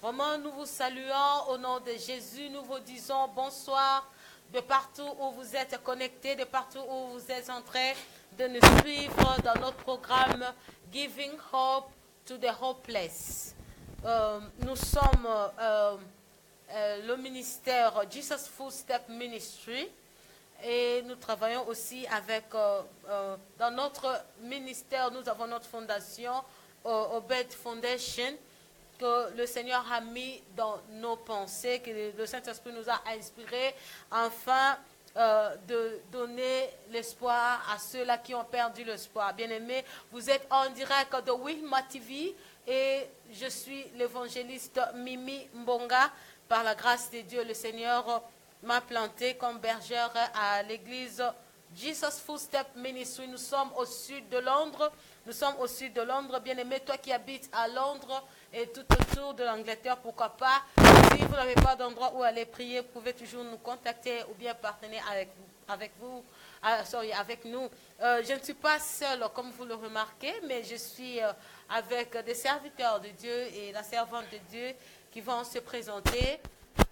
Vraiment, nous vous saluons au nom de Jésus. Nous vous disons bonsoir de partout où vous êtes connectés, de partout où vous êtes en train de nous suivre dans notre programme Giving Hope to the Hopeless. Nous sommes le ministère Jesus Footstep Ministry et nous travaillons aussi avec, dans notre ministère, nous avons notre fondation, Obed Foundation, que le Seigneur a mis dans nos pensées, que le Saint-Esprit nous a inspirés, afin de donner l'espoir à ceux-là qui ont perdu l'espoir. Bien-aimés, vous êtes en direct de Wilma TV et je suis l'évangéliste Mimi Mbonga. Par la grâce de Dieu, le Seigneur m'a planté comme bergère à l'église Jesus Footstep Ministry. Nous sommes au sud de Londres. Nous sommes au sud de Londres. Bien-aimé, toi qui habites à Londres et tout autour de l'Angleterre, pourquoi pas. Si vous n'avez pas d'endroit où aller prier, vous pouvez toujours nous contacter ou bien partager avec nous. Je ne suis pas seule, comme vous le remarquez, mais je suis avec des serviteurs de Dieu et la servante de Dieu qui vont se présenter.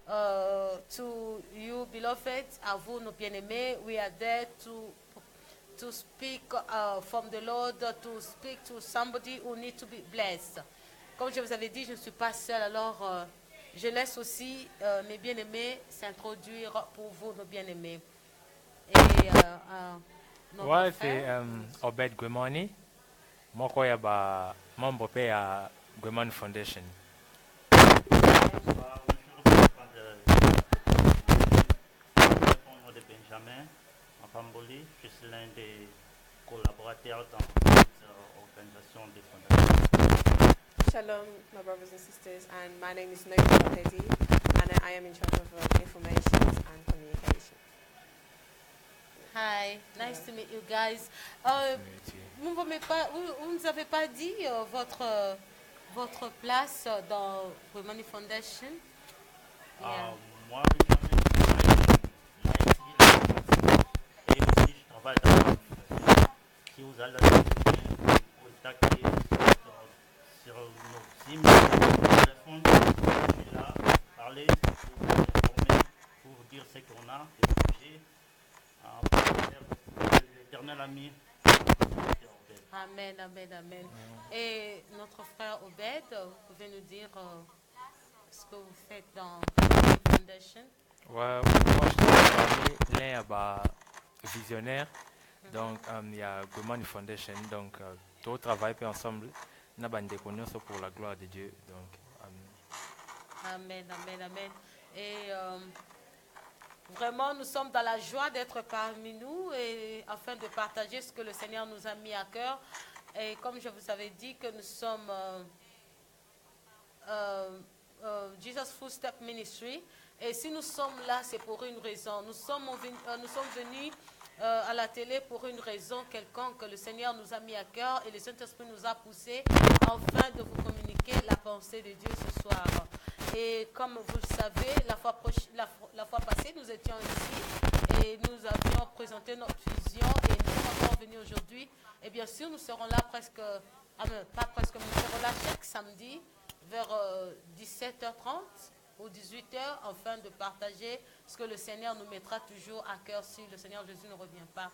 To you, beloved, à vous, nos bien-aimés, we are there to speak from the Lord, to speak to somebody who needs to be blessed. Comme je vous avais dit, je ne suis pas seule, alors je laisse aussi mes bien-aimés s'introduire pour vous, nos bien-aimés. Ouais, c'est Obed Gwemani. Moi, je suis membre de Gwemani Foundation. De Benjamin en Pamboli, je suis l'un des collaborateurs dans cette organisation des fondations. Shalom, my brothers and sisters, and my name is Noble Hedi, and I am in charge of information and communication. Hi, nice to meet you guys. Vous ne nous avez pas dit votre place dans Gwemani Foundation? Moi, et aussi je travaille dans la fondation. Si vous allez contacter sur nos teams de téléphone, je suis là pour parler, pour vous informer, pour vous dire ce qu'on a, des projets, pour l'éternel ami. Amen, amen, amen. Et notre frère Obed, vous pouvez nous dire ce que vous faites dans la Foundation? Ouais, moi je suis l'un visionnaire, donc il y a Gwemani Foundation, donc tout travail peut ensemble, nous avons des connaissances pour la gloire de Dieu. Donc, amen, amen, amen. Et vraiment, nous sommes dans la joie d'être parmi nous et afin de partager ce que le Seigneur nous a mis à cœur. Et comme je vous avais dit que nous sommes Jesus Footstep Ministry. Et si nous sommes là, c'est pour une raison. Nous sommes venus à la télé pour une raison quelconque que le Seigneur nous a mis à cœur et le Saint-Esprit nous a poussés afin de vous communiquer la pensée de Dieu ce soir. Et comme vous le savez, la fois passée, nous étions ici et nous avions présenté notre vision et nous sommes encore venus aujourd'hui. Et bien sûr, nous serons là nous serons là chaque samedi vers 17h30 ou 18h afin de partager ce que le Seigneur nous mettra toujours à cœur si le Seigneur Jésus ne revient pas.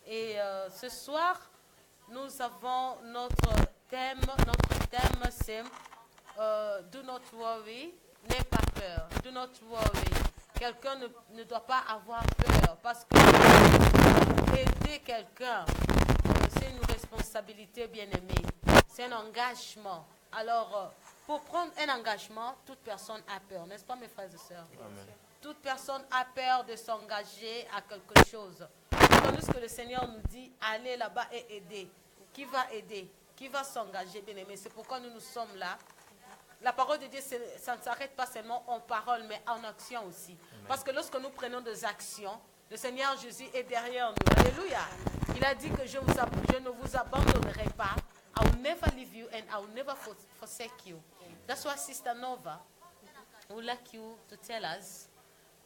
Et ce soir, nous avons notre thème c'est Do not worry, n'aie pas peur. Do not worry. Quelqu'un ne doit pas avoir peur parce que aider quelqu'un, c'est une responsabilité bien aimée. C'est un engagement. Alors, pour prendre un engagement, toute personne a peur, n'est-ce pas mes frères et sœurs? Amen. Toute personne a peur de s'engager à quelque chose. Tandis que le Seigneur nous dit, allez là-bas et aider. Qui va aider? Qui va s'engager, bien aimé? C'est pourquoi nous sommes là. La parole de Dieu, ça ne s'arrête pas seulement en parole, mais en action aussi. Amen. Parce que lorsque nous prenons des actions, le Seigneur Jésus est derrière nous. Alléluia. Il a dit que je ne vous abandonnerai pas. I will never leave you and I will never forsake you. That's why Sister Nova would like you to tell us,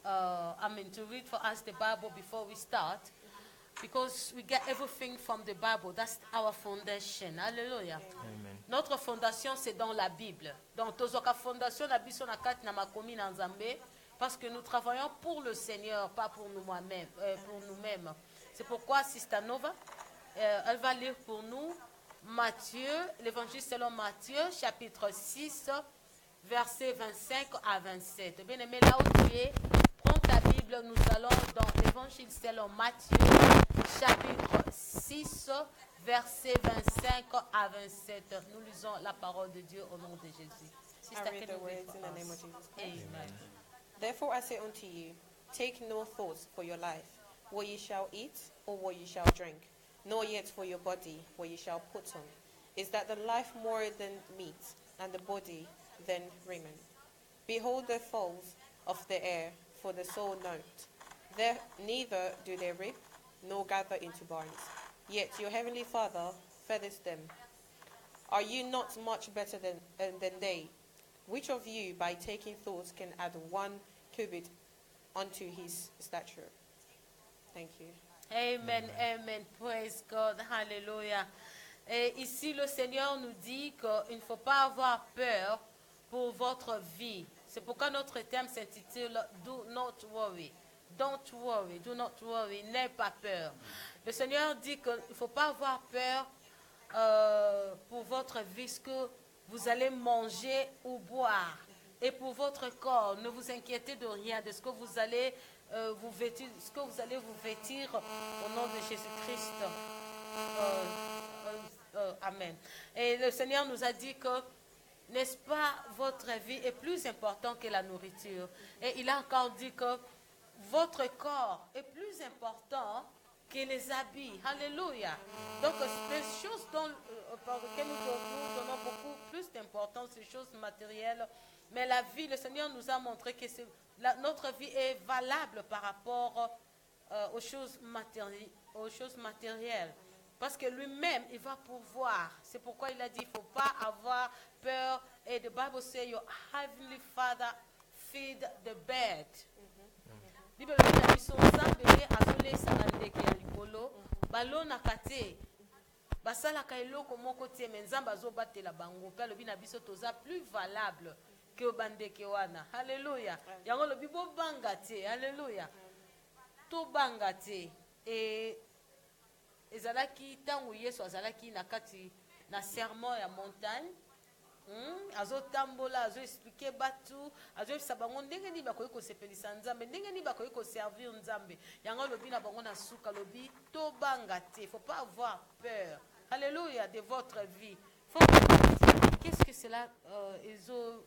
to read for us the Bible before we start, because we get everything from the Bible. That's our foundation. Hallelujah. Amen. Notre fondation, c'est dans la Bible. Donc, tozoka fondation na biso na kati na makomi na Nzambe, parce que nous travaillons pour le Seigneur, pas pour nous-mêmes. C'est pourquoi Sister Nova, elle va lire pour nous Matthieu, l'évangile selon Matthieu, chapitre 6, versets 25 à 27. Bien aimé, là où tu es, prends ta Bible, nous allons dans l'évangile selon Matthieu, chapitre 6, versets 25 à 27. Nous lisons la parole de Dieu au nom de Jésus. I read the words in the name of Jesus Christ. Amen. Therefore I say unto you, take no thought for your life, what ye shall eat, or what ye shall drink, nor yet for your body, what ye shall put on. Is that the life more than meat, and the body than raiment? Behold the fowls of the air, for the soul knoweth. Neither do they reap, nor gather into barns, yet your heavenly Father feedeth them. Are you not much better than they? Which of you, by taking thought, can add 1 cubit unto his stature? Thank you. Amen, amen. Praise God. Hallelujah. Et ici, le Seigneur nous dit qu'il ne faut pas avoir peur pour votre vie. C'est pourquoi notre thème s'intitule Do not worry. Don't worry, do not worry. N'aie pas peur. Le Seigneur dit qu'il ne faut pas avoir peur pour votre vie, ce que vous allez manger ou boire. Et pour votre corps, ne vous inquiétez de rien, de ce que vous allez vous vêtir, au nom de Jésus-Christ. Amen. Et le Seigneur nous a dit que, n'est-ce pas, votre vie est plus importante que la nourriture. Et il a encore dit que votre corps est plus important que les habits. Alléluia. Donc, les choses par lesquelles nous donnons beaucoup plus d'importance, les choses matérielles. Mais la vie, le Seigneur nous a montré que notre vie est valable par rapport aux choses matérielles. Parce que lui-même, il va pouvoir. C'est pourquoi il a dit, il ne faut pas avoir peur. Et the Bible says, your heavenly Father feed the bed. Bible na biso nzambe azolesa bandeke ya likolo balonaka te basalaka eloko moko te me nzambe azobatela bango mpe alobi na biso toza plus valable ke bandeke wana. Halleluya. Yango lobi bobanga te. Halleluya. Tobanga te. Ezalaki ntango Yesu azalaki na kati na sermon ya montagne, azotambola azoexplike batu azoyebisa bango ndenge nini bakoki kosepelisa Nzambe, ndenge nini bakoki koservir Nzambe. Yango lobi na bango na suka lobi tobanga te. Faut pas avoir peur. Alléluia, de votre vie. Qu'est-ce que cela ezo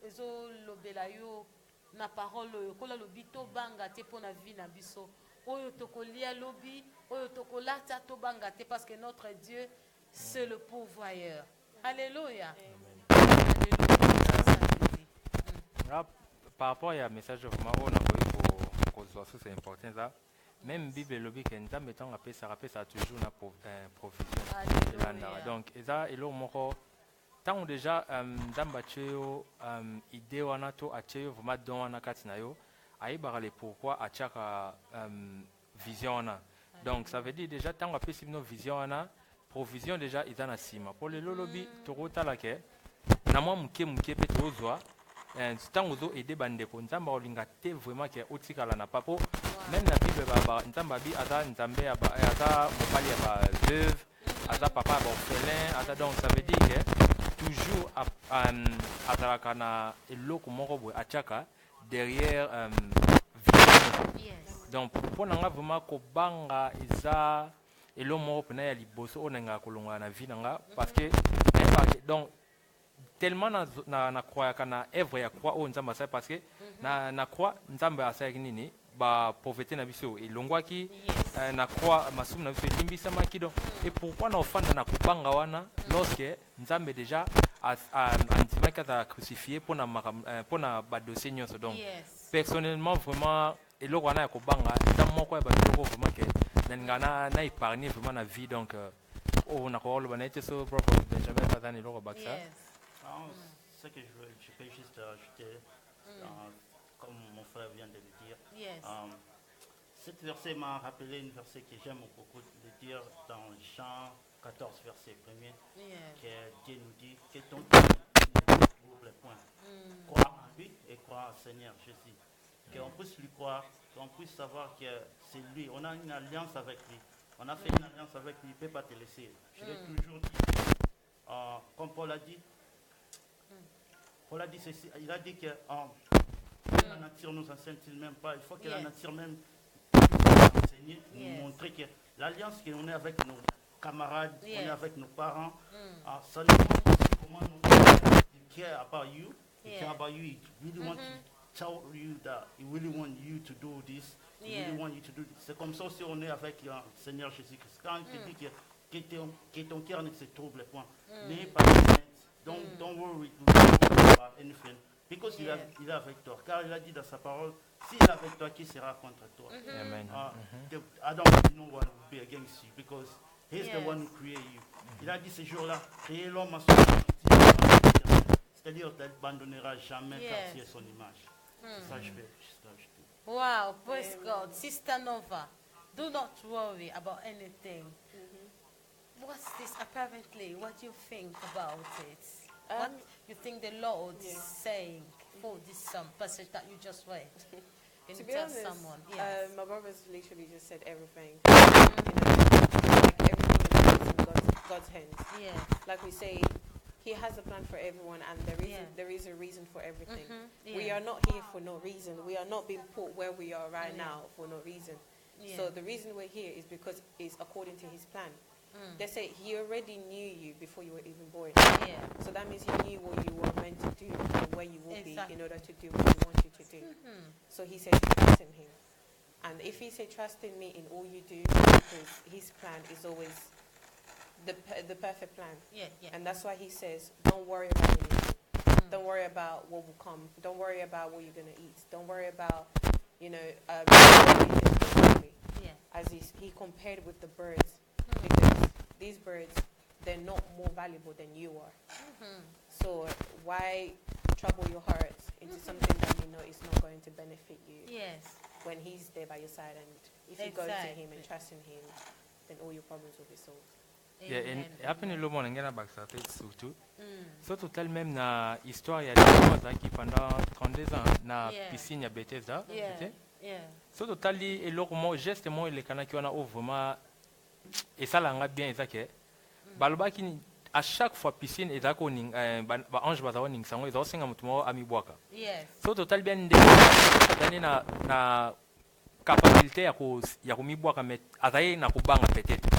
lobela yo na parole kola lobi tobanga te pour na vie na biso. Oyo tokolia lobi, oyo tokolata tobanga te, parce que notre Dieu c'est le pourvoyeur. Alléluia. Par rapport à message vraiment on a pour c'est important ça. Même Bible lobby que nous mettons ça toujours na provision. Donc ça et là moko tant déjà ndamba cheo idée wana to acheo vraiment don wana katina yo aibara le pourquoi achaka vision wana. Donc ça veut dire déjà tant après si nos vision wana provision déjà ils en a sima pour le lobby to rotala ke na moi mke pe tozwa tant ozo aider bandeko nzamba olinga te vraiment ke otikala na papo même na Bible baba nzamba bi ata nzambe ata mobali ya ba veuve ata papa ba orphelin ata, donc ça veut dire que toujours atalaka na eloko moko boye achaka derrière donc pour nanga vraiment kobanga eza elo moko pena ya liboso onanga kolonga na vie nanga parce que donc tellement na croire kana œuvre ya croix o nzamba ça parce que na croix nzamba asa nini ba pauvreté na biso elongwaki na croix masumu na biso limbisama kido. Et pourquoi na ofanda na kubanga wana lorsque nzambe déjà antimaka ta crucifié pour na ba dossier nyonso. Donc personnellement vraiment eloko wana ya kubanga nzambe moko ya ba eloko vraiment que na épargner vraiment na vie. Donc on a quoi le banete so propre Benjamin Patani eloko baksa. Ce que je peux juste ajouter, comme mon frère vient de le dire, cet verset m'a rappelé un verset que j'aime beaucoup de dire dans Jean 14, verset 1er, Yeah. que Dieu nous dit que ton cœur ouvre les points. Crois en lui et crois en Seigneur Jésus. Qu'on puisse lui croire, qu'on puisse savoir que c'est lui. On a une alliance avec lui. On a fait une alliance avec lui, il ne peut pas te laisser. Je l'ai toujours dit. Comme Paul a dit, ceci, il a dit que la nature nous enseigne-t-il même pas. Il faut que la nature même nous enseigne, nous montrer que l'alliance qu'on est avec nos camarades, on est avec nos parents, ça nous montre aussi comment nous care about you. He care about you. He really want to tell you that he really want you to do this. He really want you to do this. C'est comme ça aussi on est avec le Seigneur Jésus-Christ. Quand il te dit que ton cœur ne se trouble point, n'ayez pas de crainte. Don't worry about anything. Because il est avec toi. Car il a dit dans sa parole, s'il est avec toi, qui sera contre toi? Amen. I don't want no one to be against you because he's the one who created you. Il a dit ce jour-là, créez l'homme à son image. C'est-à-dire, tu n'abandonneras jamais car tu es son image. C'est ça que je fais. Wow, praise God. Sister Nova, do not worry about anything. What's this apparently? What do you think about it? What you think the Lord is saying for this passage that you just read? Can To you be tell honest, someone? Yes. my brother's literally just said everything. Like everything is in God's hands. Yeah. Like we say, He has a plan for everyone, and there is a reason for everything. We are not here for no reason. We are not being put where we are right now for no reason. Yeah. So the reason we're here is because it's according to His plan. They say He already knew you before you were even born. Yeah. So that means He knew what you were meant to do and where you will be in order to do what He wants you to do. So He says trust in Him. And if He said trust in me in all you do, because His plan is always the perfect plan. Yeah. Yeah. And that's why He says, don't worry about anything. Don't worry about what will come. Don't worry about what you're going to eat. Don't worry about, as he compared with the birds. Because these birds, they're not more valuable than you are. So why trouble your heart into something that you know is not going to benefit you Yes. when He's there by your side? And if you go to Him and trust in Him, then all your problems will be solved. Yeah, et après le monde ngena bakisate surtout. So total même na histoire ya des qui pendant 32 ans na piscine ya Bethesda, Yeah. Yeah. so totali eloko mo geste mo le kana ki wana o vraiment et ça langa bien ezake. Baloba ki à chaque fois piscine ezako ning ba ange bazawo ning sango ezawo singa mutu mo ami bwaka. Yes. So total bien nde dani na capacité ya ko mi bwaka mais azaye na kubanga peut-être.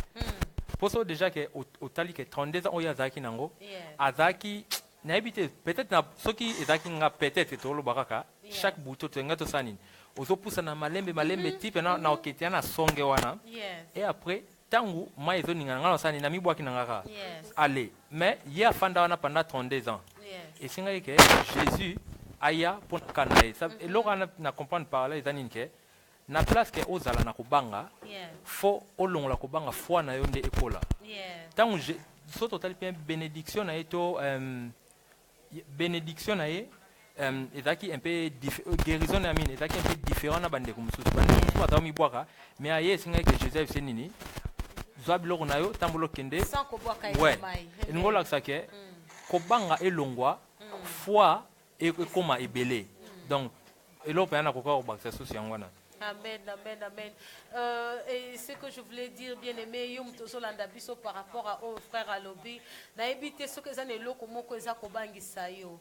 Poso déjà que otali que 32 ans oya zaki nango azaki na habité peut-être na soki ezaki nga peut-être tolo bakaka chaque bouton tenga to sanini ozo poussa na malembe type na oketia na songe wana et après tangu ma ezo ninga ngalo sani na mibwaki nangaka allez mais il a fanda wana pendant 32 ans et singa que Jésus aya pour kanae ça et loko na comprendre par là ezani que na place que ozala na kubanga fo olongola kubanga foi na yo nde ekola tango so total bien bénédiction na eto bénédiction na ye ezaki un peu guérison na mine ezaki un peu différent na bande kumususu bande kumususu atami bwaka mais aye singa que Joseph senini zwa biloko na yo tambolo kende sans ko bwaka mai ngola sake kobanga elongwa foi ekoma ebele donc eloko yana koka obakisa susu yangwana. Amen, amen, amen. Et ce que je voulais dire, bien aimé, yom tozolanda biso par rapport au frère Alobi, na ebité ce que ça ne loko moko eza kobangisa yo.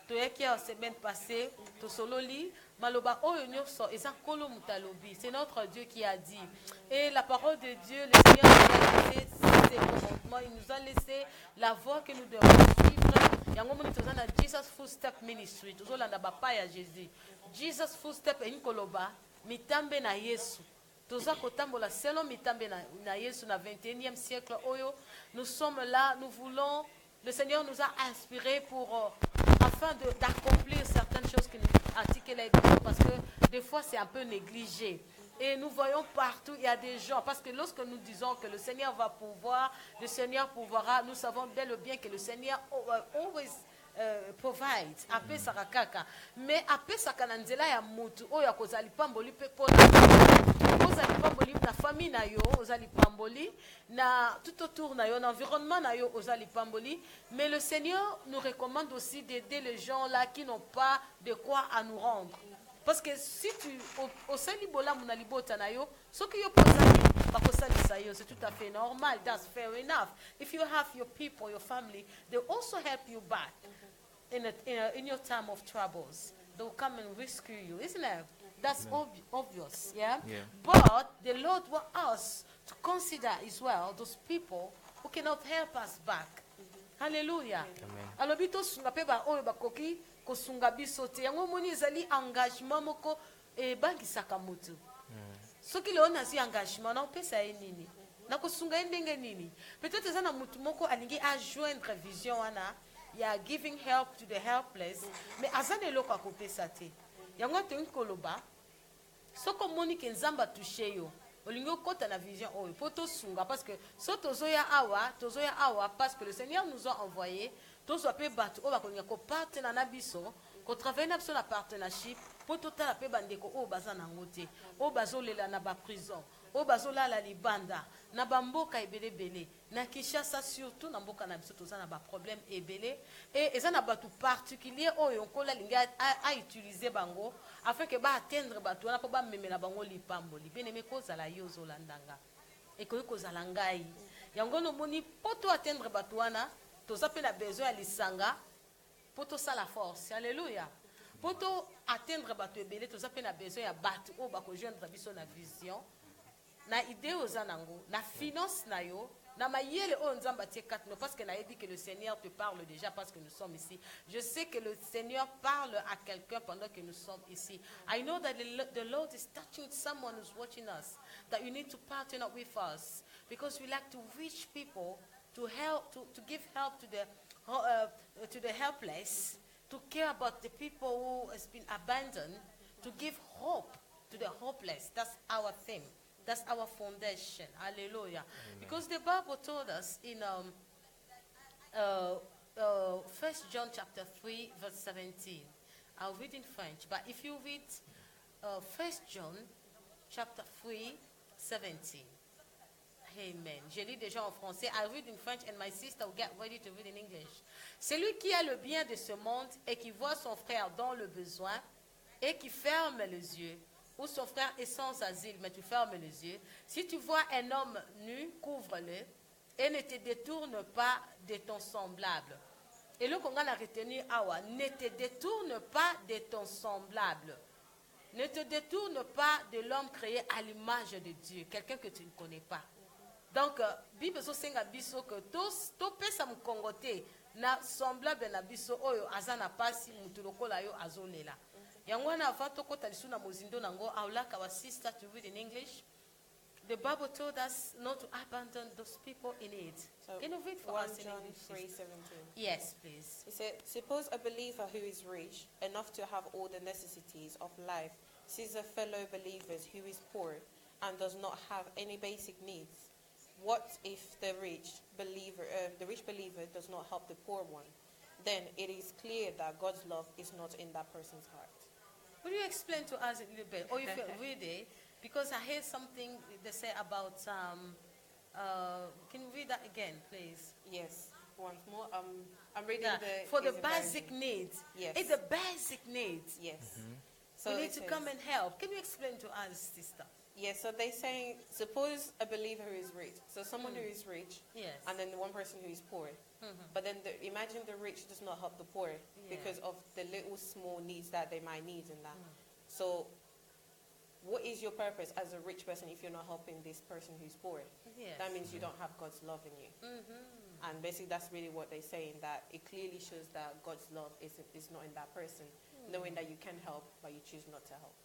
Toyaki la semaine passée, tosololi, maloba oyo nyonso eza kolo mutalobi. C'est notre Dieu qui a dit. Et la parole de Dieu, le Seigneur nous a laissé ses commandements, il nous a laissé la voie que nous devons suivre. Yango moni tozana Jesus Footstep Ministry, tozolanda bapa ya Jésus. Jesus Footstep e nkoloba mitambe na Yesu. Toza kotambola selon mitambe na Yesu na 21e siècle oyo. Nous sommes là, nous voulons, le Seigneur nous a inspirés pour afin d'accomplir certaines choses que nous articulons parce que des fois c'est un peu négligé. Et nous voyons partout, il y a des gens, parce que lorsque nous disons que le Seigneur va pouvoir, le Seigneur pourvoira, nous savons bel et bien que le Seigneur always provide apesaka kaka mais apesaka na nzela ya mutu oyo akozala lipamboli mpe mpona ozala lipamboli na famille na yo oza lipamboli na tout autour na yo na environnement na yo oza lipamboli mais le Seigneur nous recommande aussi d'aider les gens là qui n'ont pas de quoi à nous rendre. Parce que si tu osali bolamu na libota na yo soki yo posali bakosalisa yo, c'est tout à fait normal. That's fair enough. If you have your people, your family, they also help you back in your time of troubles. They'll come and rescue you, isn't it? That's obvious, yeah? But the Lord wants us to consider as well those people who cannot help us back. Hallelujah. Alors bito sunga pe ba oyo bakoki kosunga biso te yango moni ezali engagement moko e bangisaka mutu. Soki leo na si engagement na opesa ye nini na kosunga ndenge nini peut-être ezana mutu moko alingi a joindre vision wana ya giving help to the helpless mais azana eloko akopesa te yango te nkoloba soko moni ke nzamba touché yo olingi okota na vision oyo po tosunga parce que so tozoya awa parce que le Seigneur nous a envoyé tozwa pe bato oyo bakolinga kopartena na biso kotravaille na biso na partnership po totala pe bandeko oyo baza nango te oyo bazolela na baprison oyo bazolala libanda na bamboka ebelebele na Kinshasa surtout na mboka na biso toza na baproblème ebele et eza na bato particulier oyo nkola lingi a utiliser bango afin que baatteindre bato wana mpo bamemela bango lipamboli bien-aimé kozala yo ozolandanga ekoki kozala ngai yango nomoni mpo to atteindre bato wana toza mpe na besoin ya lisanga mpo tosala force. Alléluia. Mpo to atteindre bato ebele toza mpe na besoin ya bato oyo bakojoindre biso na vision na idée oza nango na finance na yo na mayele oyo nzambe atie kati no parce que nayebi que le Seigneur te parle déjà parce que nous sommes ici. Je sais que le Seigneur parle à quelqu'un pendant que nous sommes ici. I know that the Lord is touching someone who's watching us, that you need to partner up with us because we like to reach people, to help, to give help to the helpless, to care about the people who has been abandoned, to give hope to the hopeless. That's our theme. That's our foundation. Hallelujah. Amen. Because the Bible told us in 1 John chapter 3 verse 17. I'll read in French, but if you read 1 John chapter 3 17. Amen. Je lis déjà en français. I read in French and my sister will get ready to read in English. Celui qui a le bien de ce monde et qui voit son frère dans le besoin et qui ferme les yeux, ou son frère est sans asile, mais tu fermes les yeux. Si tu vois un homme nu, couvre-le et ne te détourne pas de ton semblable. Et le Congo a retenu awa, ne te détourne pas de ton semblable. Ne te détourne pas de l'homme créé à l'image de Dieu, quelqu'un que tu ne connais pas. Donc, Bible so senga biso que to pesa mukongote na semblable na biso oyo azana pasi mutu lokola yo azolela. Yangwana avato kota lisuna mozindo nango. I would like our sister to read in English. The Bible told us not to abandon those people in need. So can you read for 1 us in John English? 3:17. Yes, please. It said, suppose a believer who is rich enough to have all the necessities of life sees a fellow believer who is poor and does not have any basic needs. What if the rich believer does not help the poor one? Then it is clear that God's love is not in that person's heart. Will you explain to us a little bit, or if you read it, because I heard something they say about. Can you read that again, please? Yes. Once more. I'm reading for the Easy basic version. needs. Yes. It's the basic needs. Yes. So we need it to says- come and help. Can you explain to us, sister? Yes, so they're saying, suppose a believer who is rich. So someone who is rich, Yes. and then one person who is poor. But then imagine the rich does not help the poor because of the little small needs that they might need in that. So what is your purpose as a rich person if you're not helping this person who's poor? Yes. That means you don't have God's love in you. And basically that's really what they're saying, that it clearly shows that God's love is not in that person, knowing that you can help, but you choose not to help.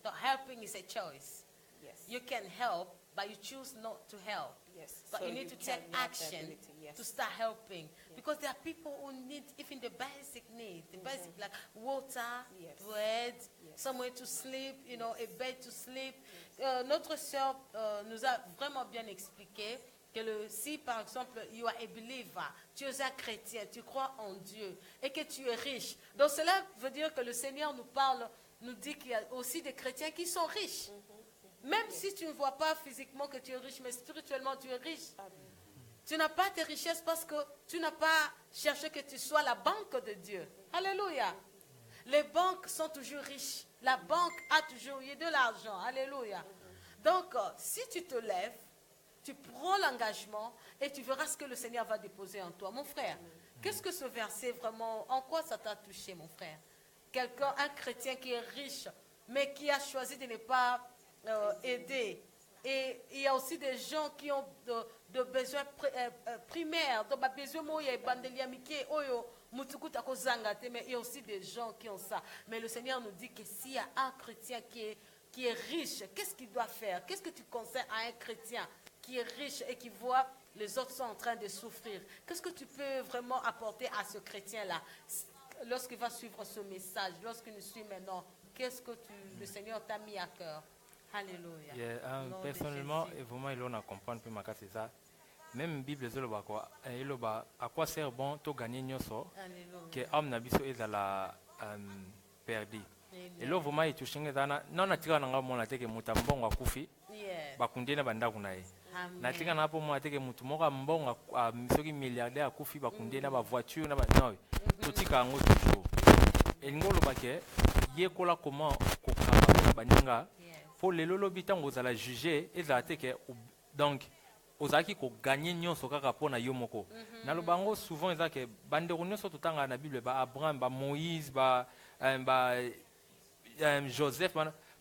So helping is a choice. Yes. You can help, but you choose not to help. Yes. But So you need to can take have the action ability, yes. to start helping. Because there are people who need even the basic needs, the basic like water, Yes. bread, Yes. somewhere to sleep, a bed to sleep. Notre sœur nous a vraiment bien expliqué si par exemple, you are a believer, tu es un chrétien, tu crois en Dieu et que tu es riche. Donc cela veut dire que le Seigneur nous parle, nous dit qu'il y a aussi des chrétiens qui sont riches. Même si tu ne vois pas physiquement que tu es riche, mais spirituellement tu es riche. Tu n'as pas tes richesses parce que tu n'as pas cherché que tu sois la banque de Dieu. Alléluia. Les banques sont toujours riches. La banque a toujours eu de l'argent. Alléluia. Donc, si tu te lèves, tu prends l'engagement et tu verras ce que le Seigneur va déposer en toi. Mon frère, qu'est-ce que ce verset vraiment, en quoi ça t'a touché, mon frère? Quelqu'un, un chrétien qui est riche, mais qui a choisi de ne pas aider. Et il y a aussi des gens qui ont de besoins primaires, de besoins mais il y a aussi des gens qui ont ça. Mais le Seigneur nous dit que s'il y a un chrétien qui est riche, qu'est-ce qu'il doit faire? Qu'est-ce que tu conseilles à un chrétien qui est riche et qui voit les autres sont en train de souffrir? Qu'est-ce que tu peux vraiment apporter à ce chrétien-là lorsqu'il va suivre ce message, lorsqu'il nous suit maintenant? Qu'est-ce que le Seigneur t'a mis à cœur? Alléluia. Yeah, personnellement, et vraiment, il a comprendre plus ma c'est ça. Même Bible à quoi sert bon to gagner nyoso que homme nabiso est à la perdu. Et là vraiment il touche ngana non natika nanga mona teke mutambonga kufi bakundena banda kunaye. Natika na hapo mona teke mutu moka mbonga misoki milliardaire akufi bakundena ba voiture na ba no. Totika ngo toujours. Et ngolo bake yekola comment kokaba baninga pour les lolobi tango za la juger et za teke donc ozaki ko gagner nyonso kaka pona yo moko na lobango souvent ezake bande nyonso totanga na Bible ba Abraham ba Moïse ba Joseph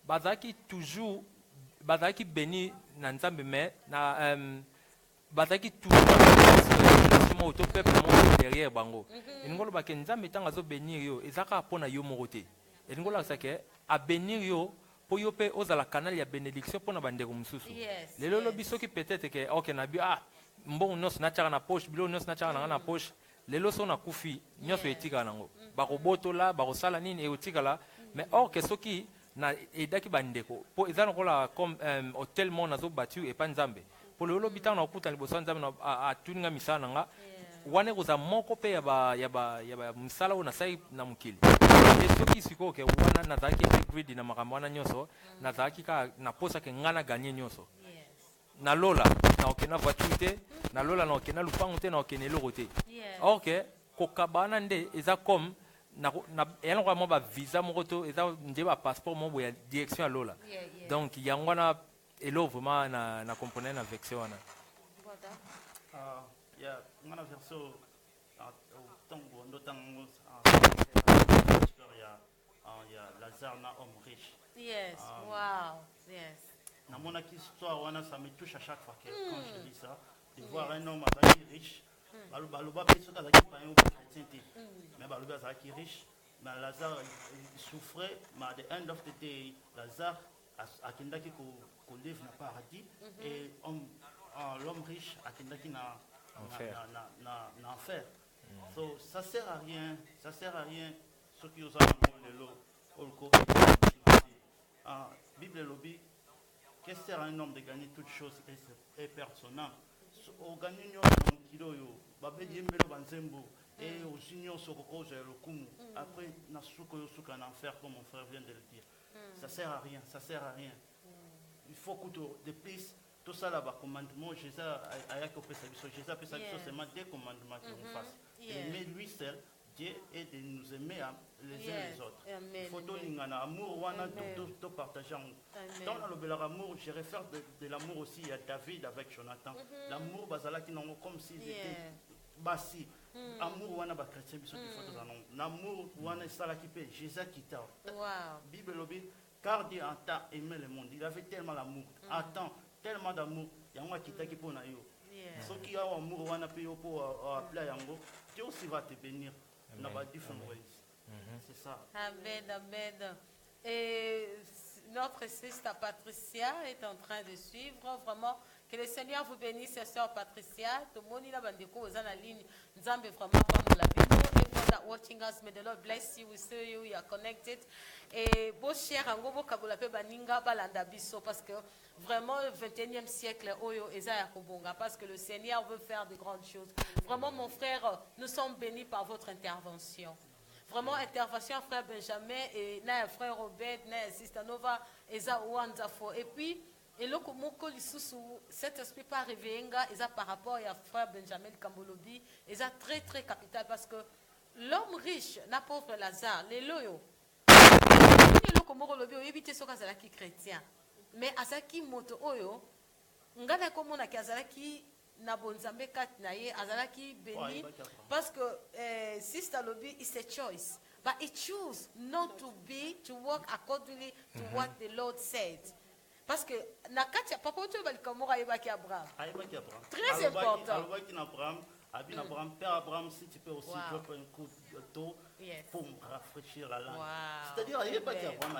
bazaki toujours bazaki béni na Nzambe mais na bazaki toujours au peuple moko derrière bango ngolo ba ke Nzambe tanga zo bénir yo ezaka pona yo moko te ngolo sake a bénir yo pour yope ozala canal ya bénédiction pour na bandeko mususu lelo lobi soki peut-être que OK na bi mbongo nyonso na tchaka na poche bilo nyonso na tchaka na poche lelo so na kufi nyonso etika nango bakobotola bakosala nini eotikala mais or que soki na edaki bandeko po ezana kola comme hôtel mon nazo battu et pas Nzambe pour lelo lobi tana okuta liboso Nzambe na atuninga misala nga wane koza moko pe ya ba msala ona sai na mukili soki siko ke wana nazaki greedy na makambo wana nyonso nazaki ka na posa ke ngana gagner nyonso na lola na okena voiture te na lola na okena lupango te na okena eloko te OK kokabana nde eza comme na yana kwa mo ba visa moko to eza nde ba passeport mo boya direction à lola donc yango na elo vraiment na comprendre na vection wana ya ngana verso tango ndo tango il y a Lazare, un homme riche. Yes, wow, yes. Dans mon histoire, ça me touche à chaque fois quand je dis ça, de voir un homme riche. Baluba peut-être pas un chrétien, mais Baluba est riche. Mais Lazare il souffrait, mais à the end of the day, Lazare a kindaki ko live na paradis et l'homme riche a kindaki na enfer. So ça sert à rien, ce qui nous a le lot. Bible lobby, qu'est-ce que sert à un homme de gagner toutes choses et personnel? Au gagner un kilo yo, babé diembelo banzembo et au signor sokoko j'ai le kumu. Après na suko yo suka en enfer comme mon frère vient de le dire. Ça sert à rien. Il faut que de plus tout ça là-bas commandement Jésus a yakopé sa biso. Jésus a fait sa biso seulement des commandements qu'on fasse. Aimer lui seul. Dieu est de nous aimer les uns les autres. Il faut tout amour, tout partager. Dans l'amour, je réfère de l'amour aussi à David avec Jonathan. L'amour, qui n'ont comme s'ils étaient bassi. Amour, wana ba chrétien biso di photos anon. L'amour, wana sala qui paie. Jésus qui t'a. Bible lobby, car Dieu a tant aimé le monde. Il avait tellement l'amour. Attends, tellement d'amour. Yango qui t'a qui pona yo. Ceux qui ont amour, wana paye pour appeler yango. Dieu aussi va te bénir. C'est ça. Amen. Et notre sister Patricia est en train de suivre. Vraiment, que le Seigneur vous bénisse, sœur Patricia. Tout le monde est là, bandeko, aux en ligne. Nzambe vraiment comme la bénédiction. Et are watching us, may the Lord bless you. We see you, you are connected. Et beau cher Angobo Kabulape Baninga Balanda Bisso, parce que vraiment le 21e siècle, Oyo Ezaya Kobonga, parce que le Seigneur veut faire de grandes choses. Vraiment, mon frère, nous sommes bénis par votre intervention. Vraiment, intervention, frère Benjamin, et na frère Robert, na sister Nova, Eza wonderful. Et puis, et le Komoko Lisusu, cet esprit pas réveillé, Eza par rapport à frère Benjamin Kambolobi, Eza très très capital, parce que l'homme riche, n'a pauvre Lazare, les loyaux. Le Komoko Lobi, éviter ce qui chrétien. Mais Azaki Moto Oyo, Ngana Komona Kazaki. Na bonzambe kat na ye azalaki béni parce que sister Lobi is a choice, but he choose not to work accordingly to what the Lord said. Parce que na katia papa tu va likamora ebaki Abraham. Très important. Abraham, Père Abraham, si tu peux aussi drop un coup d'eau pour me rafraîchir la langue. C'est-à-dire, il n'y a pas d'Abraham.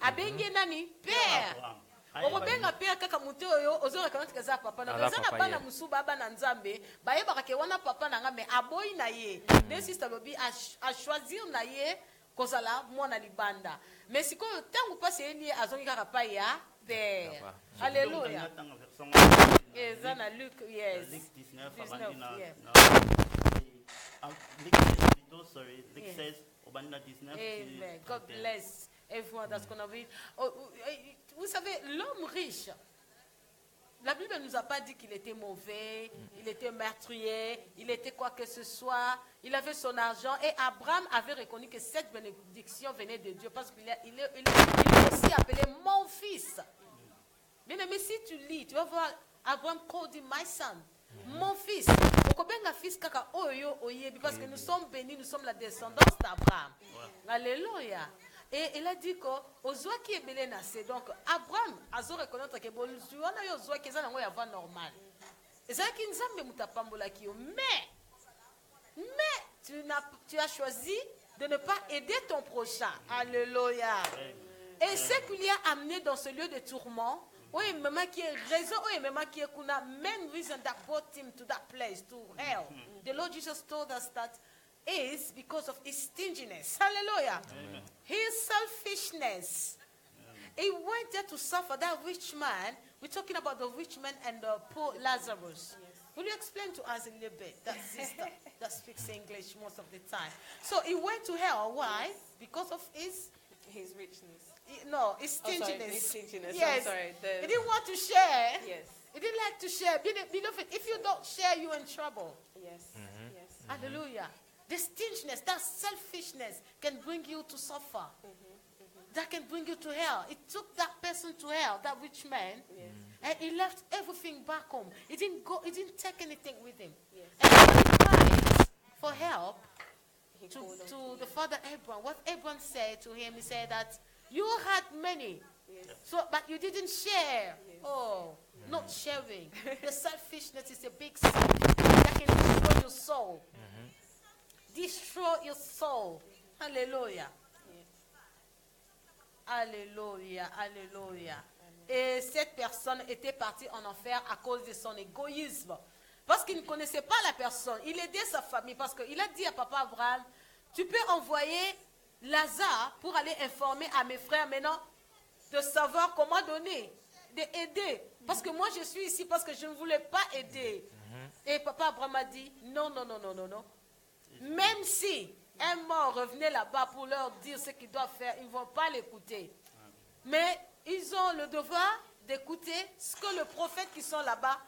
Abengi nani Père. Okobenga père kaka muto oyo ozora kana tikaza papa na kozana bana musuba bana nzambe bayeba ke wana papa na nga me aboyi na ye de sister Lobi a choisir na ye kozala mwana libanda mais sikoyo tangu pasi eni azongi kaka pa ya père. Alléluia. Ezana Luc, yes. Luc 19 Luc 16 Obanina 19. Amen. God bless everyone that's gonna read. Vous savez, l'homme riche, la Bible ne nous a pas dit qu'il était mauvais, il était meurtrier, il était quoi que ce soit, il avait son argent et Abraham avait reconnu que cette bénédiction venait de Dieu parce qu'il est aussi appelé mon fils. Bien aimé, si tu lis, tu vas voir Abraham called him my son, mon fils. Parce que nous sommes bénis, nous sommes la descendance d'Abraham. Alléluia. Et il a dit que Ozwa qui est belé nassé. Donc Abraham a reconnaître que bon on a Ozwa qui est dans la voie normale. Et ça qui nous a mis mutapambola qui mais tu as choisi de ne pas aider ton prochain. Alléluia. Et ce qu'il y a amené dans ce lieu de tourment, oui, maman qui est raison, oui, maman qui est kuna main reason that brought him to that place, to hell. The Lord Jesus told us that is because of his stinginess. Hallelujah. Amen. His selfishness. He went there to suffer. That rich man, we're talking about the rich man and the poor Lazarus. Yes. Will you explain to us a little bit, that sister that speaks English most of the time? So he went to hell. Why? Because of his richness. No, his stinginess. His stinginess. Yes. I'm sorry. He didn't want to share. Yes. He didn't like to share. Beloved, if you don't share, you're in trouble. Yes. Yes. Hallelujah. The stinginess, that selfishness can bring you to suffer. That can bring you to hell. It took that person to hell, that rich man, and he left everything back home. He didn't take anything with him. Yes. And when he cried for help to the father Abraham, what Abraham said to him, he said that you had many, but you didn't share. Yes. Oh, not sharing. The selfishness is a big sin that can destroy your soul. Destroy your soul. Hallelujah. Alléluia, alléluia. Et cette personne était partie en enfer à cause de son égoïsme. Parce qu'il ne connaissait pas la personne. Il aidait sa famille parce qu'il a dit à papa Abraham, tu peux envoyer Lazare pour aller informer à mes frères maintenant de savoir comment donner, d'aider. Parce que moi je suis ici parce que je ne voulais pas aider. Et papa Abraham a dit, non. Même si un mort revenait là-bas pour leur dire ce qu'ils doivent faire, ils ne vont pas l'écouter. Mais ils ont le devoir d'écouter ce que le prophète qui sont là-bas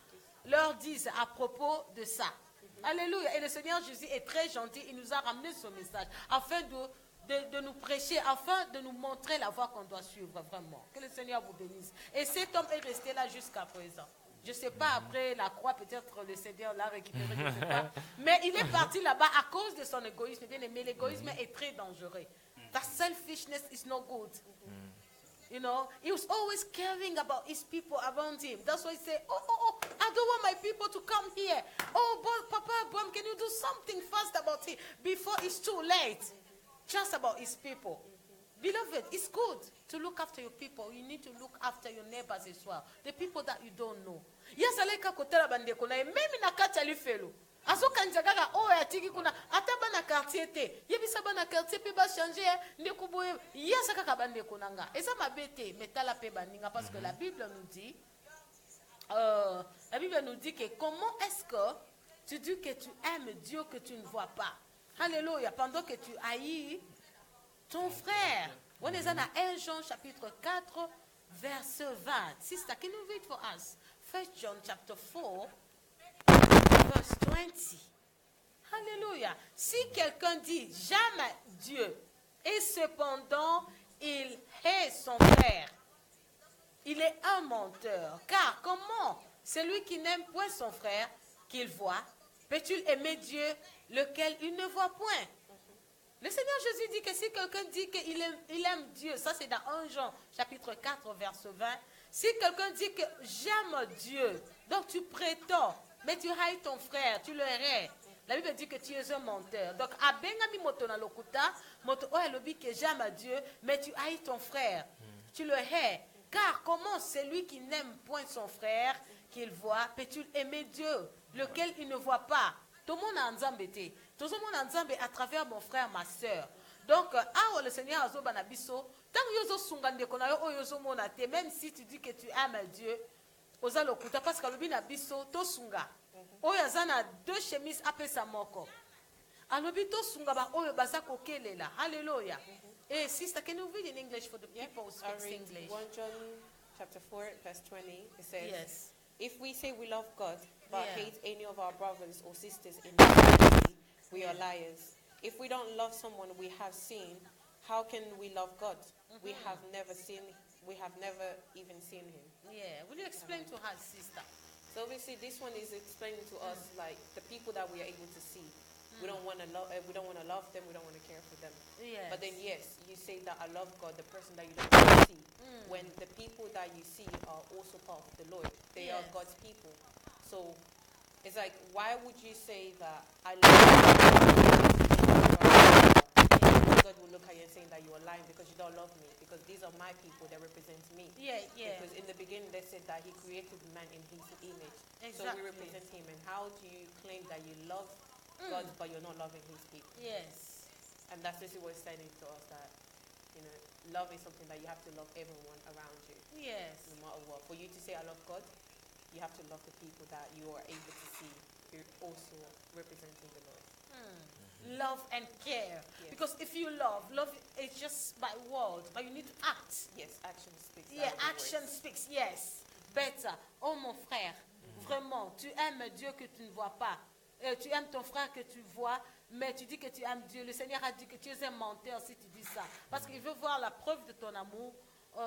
leur disent à propos de ça. Alléluia. Et le Seigneur Jésus est très gentil. Il nous a ramené ce message afin de nous prêcher, afin de nous montrer la voie qu'on doit suivre vraiment. Que le Seigneur vous bénisse. Et cet homme est resté là jusqu'à présent. Je ne sais pas, après la croix, peut-être le Seigneur l'a récupéré, je ne sais pas. Mais il est parti là-bas à cause de son égoïsme. Bien aimé, l'égoïsme est très dangereux. That selfishness is not good. You know, he was always caring about his people around him. That's why he said, oh, I don't want my people to come here. Oh, but Papa Abraham, can you do something fast about it before it's too late? Just about his people. Beloved, it's good to look after your people. You need to look after your neighbors as well. The people that you don't know. Yes, aleka kotela bandeko na meme na kati alifelo. azokanja kaka oyo atiki kuna ata bana quartier te yebisa bana quartier pe bachanger ndeko boye yasa kaka bandeko na nga eza mabe te metala pe baninga parce que la Bible nous dit que comment est-ce que tu dis que tu aimes Dieu que tu ne vois pas. Alléluia. Pendant que tu haïs ton frère. On est dans 1 Jean chapitre 4 verset 20. Sister, can you read for us? 1 John chapter 4 verse 20. Alléluia. Si quelqu'un dit jamais Dieu et cependant il hait son frère, il est un menteur. Car comment celui qui n'aime point son frère qu'il voit, peut-il aimer Dieu lequel il ne voit point? Le Seigneur Jésus dit que si quelqu'un dit qu'il aime Dieu, ça c'est dans 1 Jean chapitre 4 verset 20, si quelqu'un dit que j'aime Dieu, donc tu prétends, mais tu haïs ton frère, tu le hais. La Bible dit que tu es un menteur. Donc, abengami moto na lokuta, moto oelobi que j'aime Dieu, mais tu haïs ton frère, tu le hais. Car comment celui qui n'aime point son frère qu'il voit, peut-il aimer Dieu, lequel il ne voit pas? Tout le monde a Nzambe. Tout le monde a Nzambe à travers mon frère, ma soeur. Donc, le Seigneur a banabiso, tant que yozo sungande konayo o yozo monate, même si tu dis que tu aimes Dieu, oza lokuta parce que le binabiso to sunga. O yazana 2 chemises après sa moko. Alobi to sunga ba oyo bazako kelela. Hallelujah. Hey, sister, can you read in English for the people who speak English? 1 John chapter 4 verse 20. It says, Yes. if we say we love God, but Yeah. hate any of our brothers or sisters in reality, we are liars. If we don't love someone we have seen, how can we love God? We have never even seen him. Yeah. Will you explain to her, sister? So obviously this one is explaining to us like the people that we are able to see. We don't want to love. We don't want to love them. We don't want to care for them. Yes. But then yes, you say that I love God, the person that you don't really see. When the people that you see are also part of the Lord, they are Yes. God's people. So it's like, why would you say that I love God? God will look at you and saying that you are lying because you don't love me, because these are my people that represent me. Yeah, yeah. Because in the beginning they said that he created man in his image. So Exactly. we represent him. And how do you claim that you love God but you're not loving his people? Yes. And that's basically what it's saying to us, that, you know, love is something that you have to love everyone around you, Yes. no matter what. For you to say I love God, you have to love the people that you are able to see you're also representing the Lord. Love and care. Yes. Because if you love is just by word, but you need to act. Yes, action speaks. Yeah, louder than action words. speaks. Yes. Better. Oh mon frère, vraiment, tu aimes Dieu que tu ne vois pas. Tu aimes ton frère que tu vois, mais tu dis que tu aimes Dieu. Le Seigneur a dit que tu es un menteur si tu dis ça. Parce qu'il veut voir la preuve de ton amour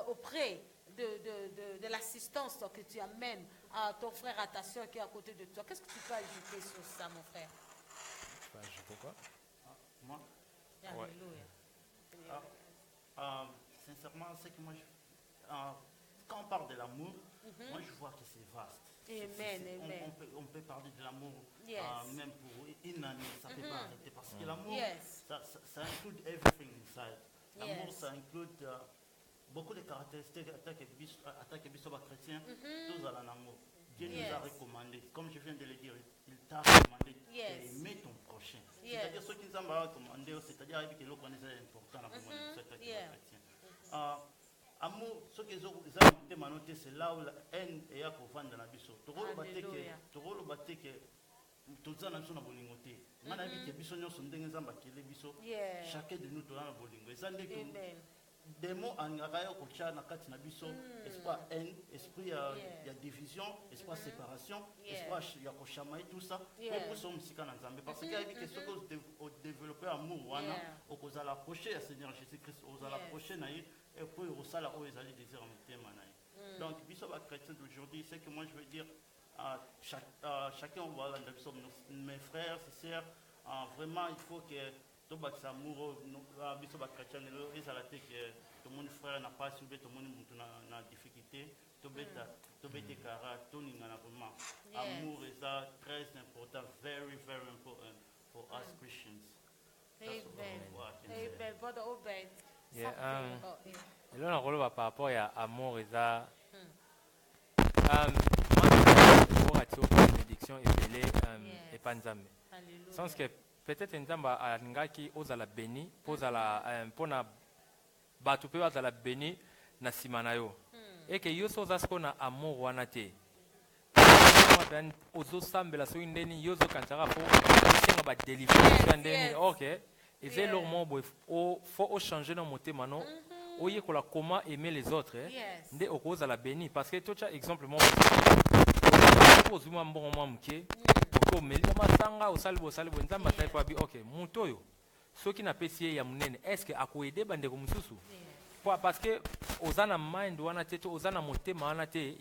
auprès de l'assistance que tu amènes à ton frère, à ta soeur qui est à côté de toi. Qu'est-ce que tu peux ajouter sur ça, mon frère? Je peux ajouter quoi? Moi, Alléluia. sincèrement, c'est que moi, quand on parle de l'amour, moi je vois que c'est vaste. Amen, amen. On peut parler de l'amour Yes. même pour une année, ça ne peut pas arrêter. Parce que l'amour, Yes. ça inclut everything inside. L'amour, Yes. ça inclut beaucoup de caractéristiques attaquées par les chrétiens, tous à l'amour. Dieu nous a Yes. recommandé, comme je viens de le dire, il t'a recommandé Yes. d'aimer ton prochain. Yes. C'est-à-dire ceux qui nous ont recommandé, c'est-à-dire que l'eau connaissait important dans le monde Yeah. chrétien. Amour, ce qu'ils ont noté, c'est là où la haine est à pouvoir dans la biso. Alléluia. Toro bate que tout ça n'a pas bolingo te. Mana bi ke biso nyonso ndenge nzamba kele biso. Yeah. Chacun de nous tourna na bolingo. Eza ndeke Amen. demo angaka yo kocha na kati na biso, esprit haine, esprit ya division, esprit séparation, Yeah. esprit ya kochamaï tout ça. Yeah. Pour ça musika na nzambe parce que avec ce que au développer amour wana, Yeah. okozala approcher à Seigneur Jésus-Christ, okozala Yes. approcher na ye et puis osala o ezali désir en motema na ye. Donc biso ba chrétiens d'aujourd'hui, c'est que moi je veux dire chacun voilà mes frères, ses sœurs, vraiment il faut que tout le amour biso ba chrétiens ezala te que tout le monde frère n'a pas subi, tout le monde na difficulté, tout bête kara tout ningana vraiment. Amour est très important, very very important for us Christians. Amen. Amen. Brother Obed. Yeah, Oh, yeah. et là, on va par rapport à amour et ça. Moi, je crois que tu as bénédiction ebele Yes. epa nzambe. Alléluia. Sans que peut-être nzambe alingaki ozala béni pozala mpona bato mpe bazala béni na nsima na yo eke yo so oza sikoyo na amour wana te ozosambela soki ndeni yo ozokanisaka fo osenga badelivrance ya ndeni ok eza eloko moko boye fo ochange na motema no oyekola comment aimer les autres nde okozala béni parce que totya exemple moko ozwi mwa mbongo mwa moke omelisa masanga osali boye nzambe atali po abi ok moto oyo soki napesi ye ya monene estce akoede bandeko mosusu parce que oza na mind wana te to oza na motema wana te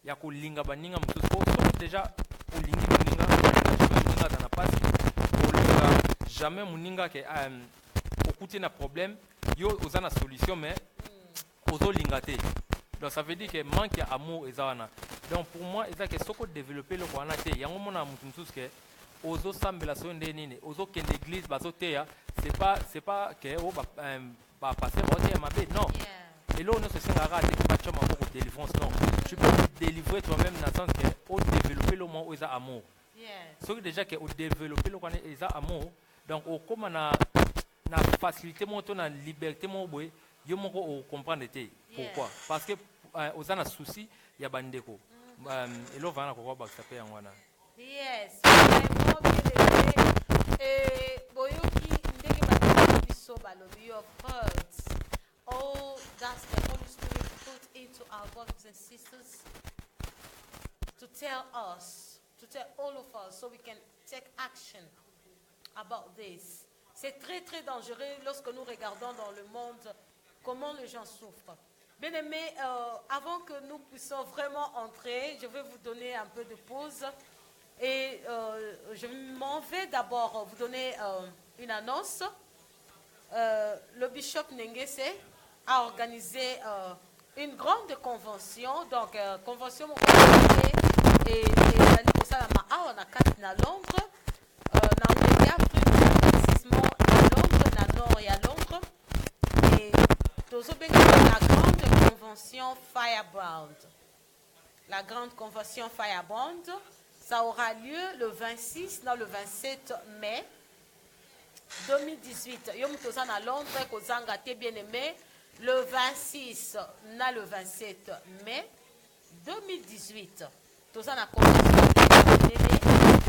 ya kolinga baninga mosusu po soki deja olingi moninga aza na pasi olinga jamais moninga ke okuti na problème yo oza na solution mais ozolinga te donc ça veut dire que manque ya amour eza wana donc pour moi eza ke soko développer loko wana te yango mona mutu mosusu ke ozosambela soki nde nini ozokende église bazoteya c'est pas ke o bapasser baoteya mabe non eloko nyonso esengaka te ke batya maboko délivrance non tu peux te délivrer toi-même na sens ke odévelopper lo moko eza amour soki déjà ke odévelopper loko wana eza amour donc okóma na facilité moko to na liberté moko boye yo moko ocomprendre te pourquoi parce que oza na souci ya bandeko eloko vana kokwa bakisa mpe yango wana yes vraiment bien aimé et boyoki ndenge bandeko biso balobi your words all that the Holy Spirit put into our brothers and sisters to tell all of us so we can take action about this. C'est très très dangereux lorsque nous regardons dans le monde comment les gens souffrent. Bien aimés, avant que nous puissions vraiment entrer, je vais vous donner un peu de pause et je m'en vais d'abord vous donner une annonce. Le bishop Nengese a organisé une grande convention, donc convention et à Londres, la grande convention Firebrand. La grande convention Firebrand, ça aura lieu le 26, non le 27 mai 2018. Yom Tozan à Londres, Kozanga t'es bien aimé. Le 26, na le 27 mai 2018. Tozan a convention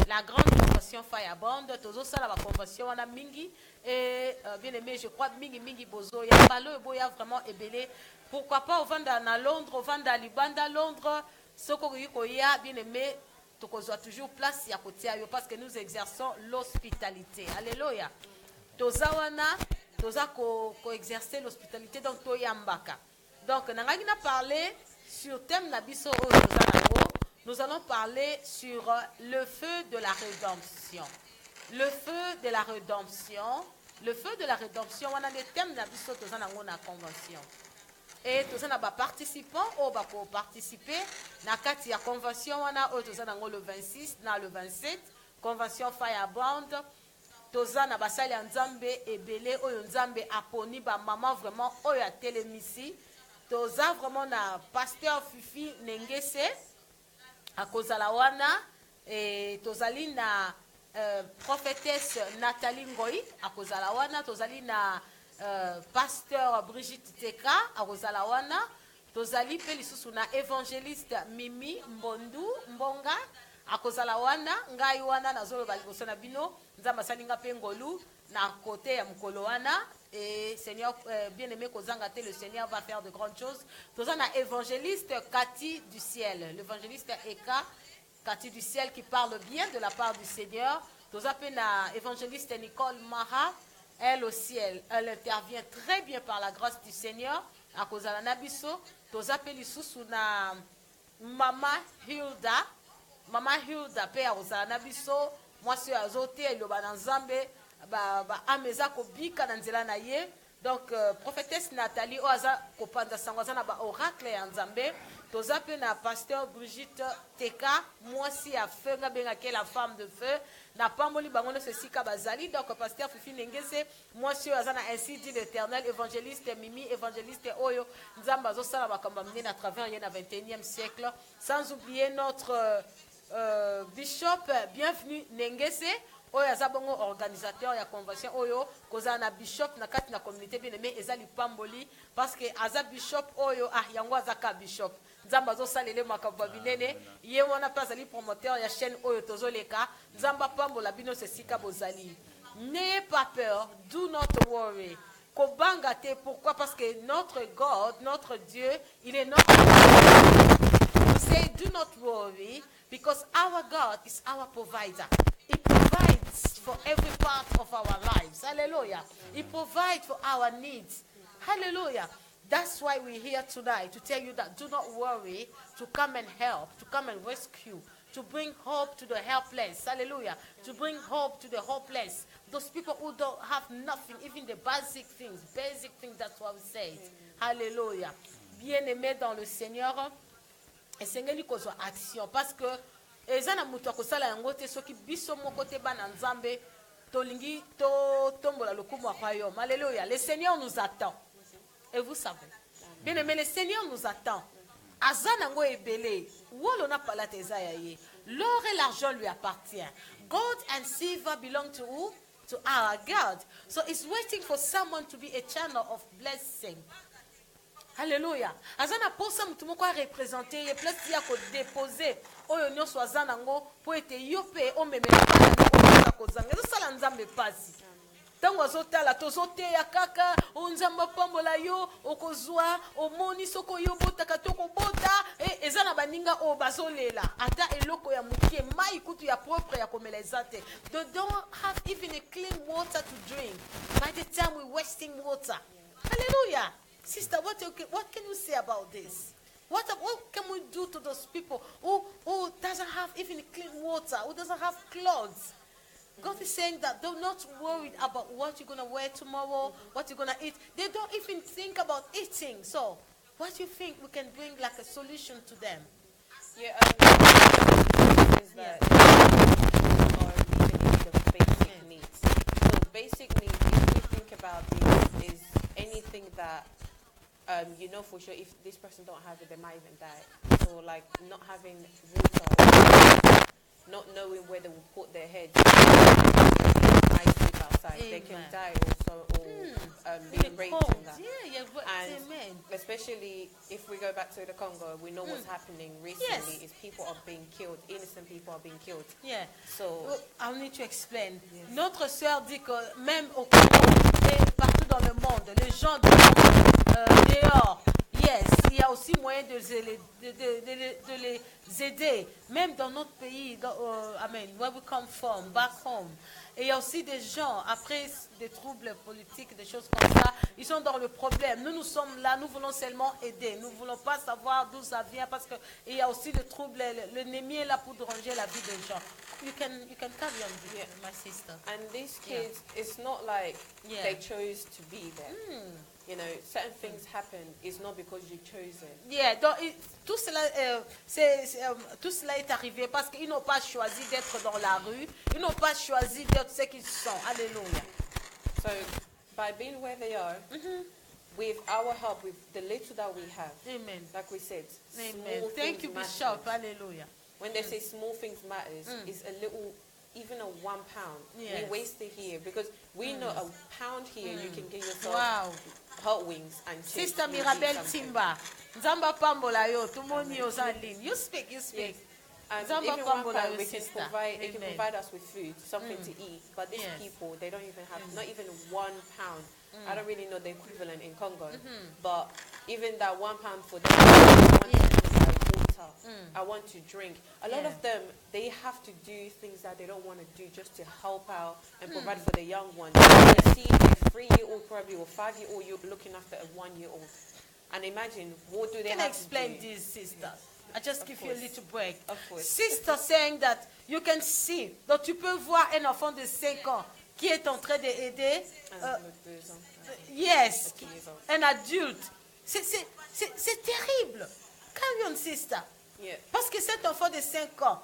la grande convention Firebrand, Tozo ça la convention on a mingi et bien aimé, je crois mingi bozo ya balo boya vraiment ébélé. Pourquoi pas au vendre à Londres, au vendre à Libanda Londres, soko ya bien aimé, tokozwa toujours place ya côté parce que nous exerçons l'hospitalité. Alléluia. Toza wana, toza ko exercer l'hospitalité donc toyambaka. Donc nangaki na parler sur thème na biso o toza. Nous allons parler sur le feu de la rédemption. Le feu de la rédemption. Le feu de la rédemption, on a des thèmes dans la convention. Et tous les participants qui participer à la convention, on a le 26, le 27, convention Firebrand. Tous les basali nzambe et belé nzambe aponi ba maman vraiment oya télémisi. Tous vraiment na pasteur Fifi Nengese. À kozala wana et tozali na prophétesse Nathalie Ngoyi à kozala wana tozali na pasteur Brigitte Teka à kozala wana tozali pe lisusu na évangéliste Mimi Mbonga à kozala wana ngai wana nazolo baliboso na bino nzamba salinga pe ngolu na côté ya mukolo wana et Seigneur bien aimé kozanga te le Seigneur va faire de grandes choses. Nous avons un évangéliste Cathy du ciel, l'évangéliste Eka Cathy du ciel qui parle bien de la part du Seigneur. Nous avons un évangéliste Nicole Mara, elle aussi elle intervient très bien par la grâce du Seigneur à cause de la nabiso. Nous avons na Mama Hilda pe à cause de la nabiso. Moi c'est azote et le bananzambe. Ameza kobika na nzela na ye donc prophétesse Nathalie oaza kopanda sangwaza na ba oracle ya nzambe toza pe na pasteur Brigitte Teka mwasi ya feu nga benga ke la femme de feu na pamboli bango no sesika bazali donc pasteur Fifi Nengese mwasi oaza na ainsi dit l'Éternel évangéliste Mimi évangéliste oyo nzamba zo sala bakamba mine à travers ye na 21e siècle sans oublier notre Bishop bienvenue Nengese oyo aza bongo organisateur ya convention oyo kozala na bishop na kati na communauté bien aimé ezali pamboli parce que aza bishop oyo yango azaka bishop nzamba azosalele makambo binene ye wana mpe azali promoteur ya chaîne oyo tozoleka nzamba pambola bino sesika bozali. N'ayez pas peur, do not worry. Kobanga te, pourquoi? Parce que notre God, notre Dieu, il est notre God. Say do not worry because our God is our provider. He provides for every part of our lives. Hallelujah. He provides for our needs. Hallelujah. That's why we're here tonight, to tell you that do not worry, to come and help, to come and rescue, to bring hope to the helpless. Hallelujah. To bring hope to the hopeless. Those people who don't have nothing, even the basic things, that's what we say. Hallelujah. Bien-aimé dans le Seigneur, et Seigneur nous cause action, parce que ezana mutu akosala yango te soki biso moko te bana nzambe tolingi to tombola lokumu wa royaume. Alléluia. Le Seigneur nous attend. Et vous savez, bien aimé, le Seigneur nous attend. Azanango ebele, wolo na palate zayaye. L'or et l'argent lui appartient. Gold and silver belong to who? To our God. So it's waiting for someone to be a channel of blessing. Alléluia. Azana posa mutu moko représenter ye place ya ko déposer oyo nyonso azanango po ete yope o memela na ko zanga. Zo sala nzambe pasi. Tango azotala tozoteya kaka onzamba pambola yo okozwa omoni soko yo botaka toko bota ezana baninga o bazolela ata eloko ya mukie mai kutu ya propre ya komela ezate. They don't have even a clean water to drink. By the time we're wasting water. Hallelujah. Sister, what can you say about this? What can we do to those people who doesn't have even clean water, who doesn't have clothes? God is saying that they're not worried about what you're going to wear tomorrow, what you're going to eat. They don't even think about eating. So, what do you think we can bring like a solution to them? Yeah, is that are really the basic needs. So basic needs, if we think about this, is anything that you know for sure if this person don't have it, they might even die. So like not having water, not knowing where they will put their heads, might sleep outside. Amen. They can die also, or being raped in that. And amen. Especially if we go back to the Congo, we know what's happening recently. Is people are being killed, innocent people are being killed. Yeah. So I'll need to explain. Yes. Notre sœur dit que même au Congo et partout dans le monde, les gens dehors. Yes, il y a aussi moyen de les aider, même dans notre pays, amen, where we come from, back home. Et il y a aussi des gens, après des troubles politiques, des choses comme ça, ils sont dans le problème. Nous sommes là, nous voulons seulement aider. Nous ne voulons pas savoir d'où ça vient parce qu'il y a aussi des troubles. L'ennemi est là pour déranger la vie des gens. You can carry on, my sister. And these kids, it's not like they chose to be there. You know, certain things happen. It's not because you chose it. Yeah, donc tout cela est arrivé parce qu'ils n'ont pas choisi d'être dans la rue. Ils n'ont pas choisi d'être ce qu'ils sont. Alléluia. So, by being where they are, with our help, with the little that we have, amen. Like we said, amen. Thank you, Bishop. Hallelujah. When they say small things matters, it's a little. Even a £1, we waste it here because we know a pound here you can get yourself hot wings and chips. Sister Mirabel Timba, Nzamba Pambola yo, tumoni yo zalin. You speak. Yes. And even £1 we can provide. It can provide us with food, something to eat. But these people, they don't even have not even £1. I don't really know the equivalent in Congo, but even that £1 for them. I want to drink. A lot of them, they have to do things that they don't want to do just to help out and provide for the young ones. You see a 3-year-old probably or 5-year-old, you're looking after a 1-year-old. And imagine, what do they have to do? Can I explain this, sister? I just give you a little break. Of course. Sister saying that you can see, donc tu peux voir un enfant de 5 ans qui est en train d'aider. Yes, un adulte. C'est terrible. Carry on, sister. Yeah. Parce que cet enfant de 5 ans,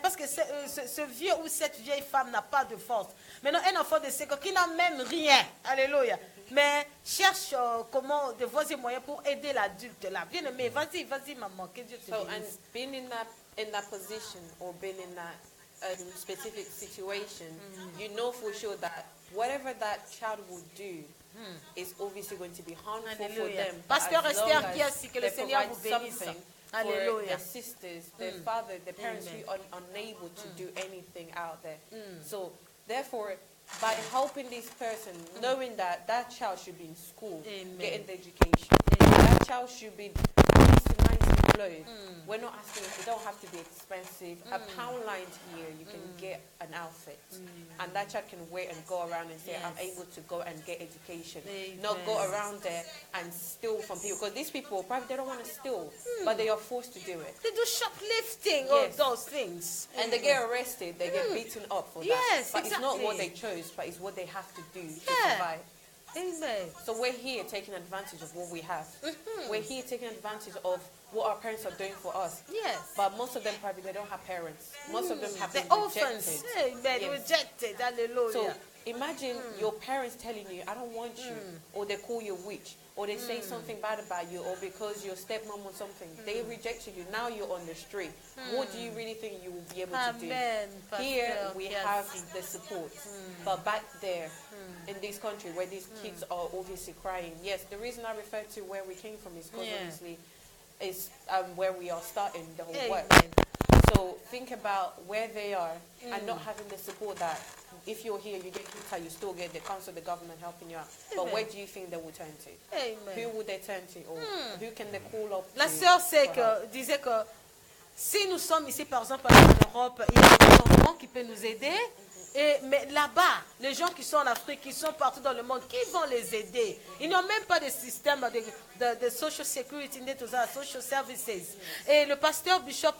parce que ce vieux ou cette vieille femme n'a pas de force. Maintenant, un enfant de 5 ans qui n'a même rien, alléluia, mais cherche de voies et moyens pour aider l'adulte là. Bien aimé, vas-y, maman, que Dieu te bénisse. And being in that in that position or been in that specific situation, you know for sure that whatever that child will do is obviously going to be harmful for Alléluia. them. Pasteur As long Esther, as qui a dit que le they Seigneur provide vous bénisse. something for Alléluia. their sisters, their father, their parents Amen. who are unable to do anything out there. So therefore, by helping this person, knowing that that child should be in school, Amen. getting the education, that child should be nicely clothed. We're not asking, it don't have to be expensive. A pound line here, you can get an outfit. And that child can wear and go around and say, I'm Yes. able to go and get education. Amen. Not go around there and steal from people. Because these people, probably they don't want to steal, but they are forced to do it. They do shoplifting, all Yes. those things. And they get arrested, they get beaten up for Yes, that. But it's not what they exactly. chose, but it's what they have to do to Yeah. survive. Amen. So we're here taking advantage of what we have. We're here taking advantage of what our parents are doing for us. Yes. But most of them probably they don't have parents. Most of them have The been orphans. rejected. Amen. Yes. Rejected. Hallelujah. So imagine your parents telling you, I don't want you, or they call you a witch, or they say something bad about you, or because your stepmom or something, they rejected you. Now you're on the street. What do you really think you will be able to do? Amen. Here Pastor we Kiasi. have the support, but back there in this country where these kids are obviously crying, yes, the reason I refer to where we came from is because Yeah. obviously is where we are starting the whole work. Amen. So think about where they are and not having the support that if you're here, you get hit, you still get the council, the government helping you out. But Amen. where do you think they will turn to? Amen. Who would they turn to? Or who can they call up La to sœur for help? disait que si nous sommes ici, par exemple, en Europe, il y a un gouvernement qui peut nous aider. Mais là-bas, les gens qui sont en Afrique, qui sont partout dans le monde, qui vont les aider? Ils n'ont même pas de système de social security, de social services. Et le pasteur Bishop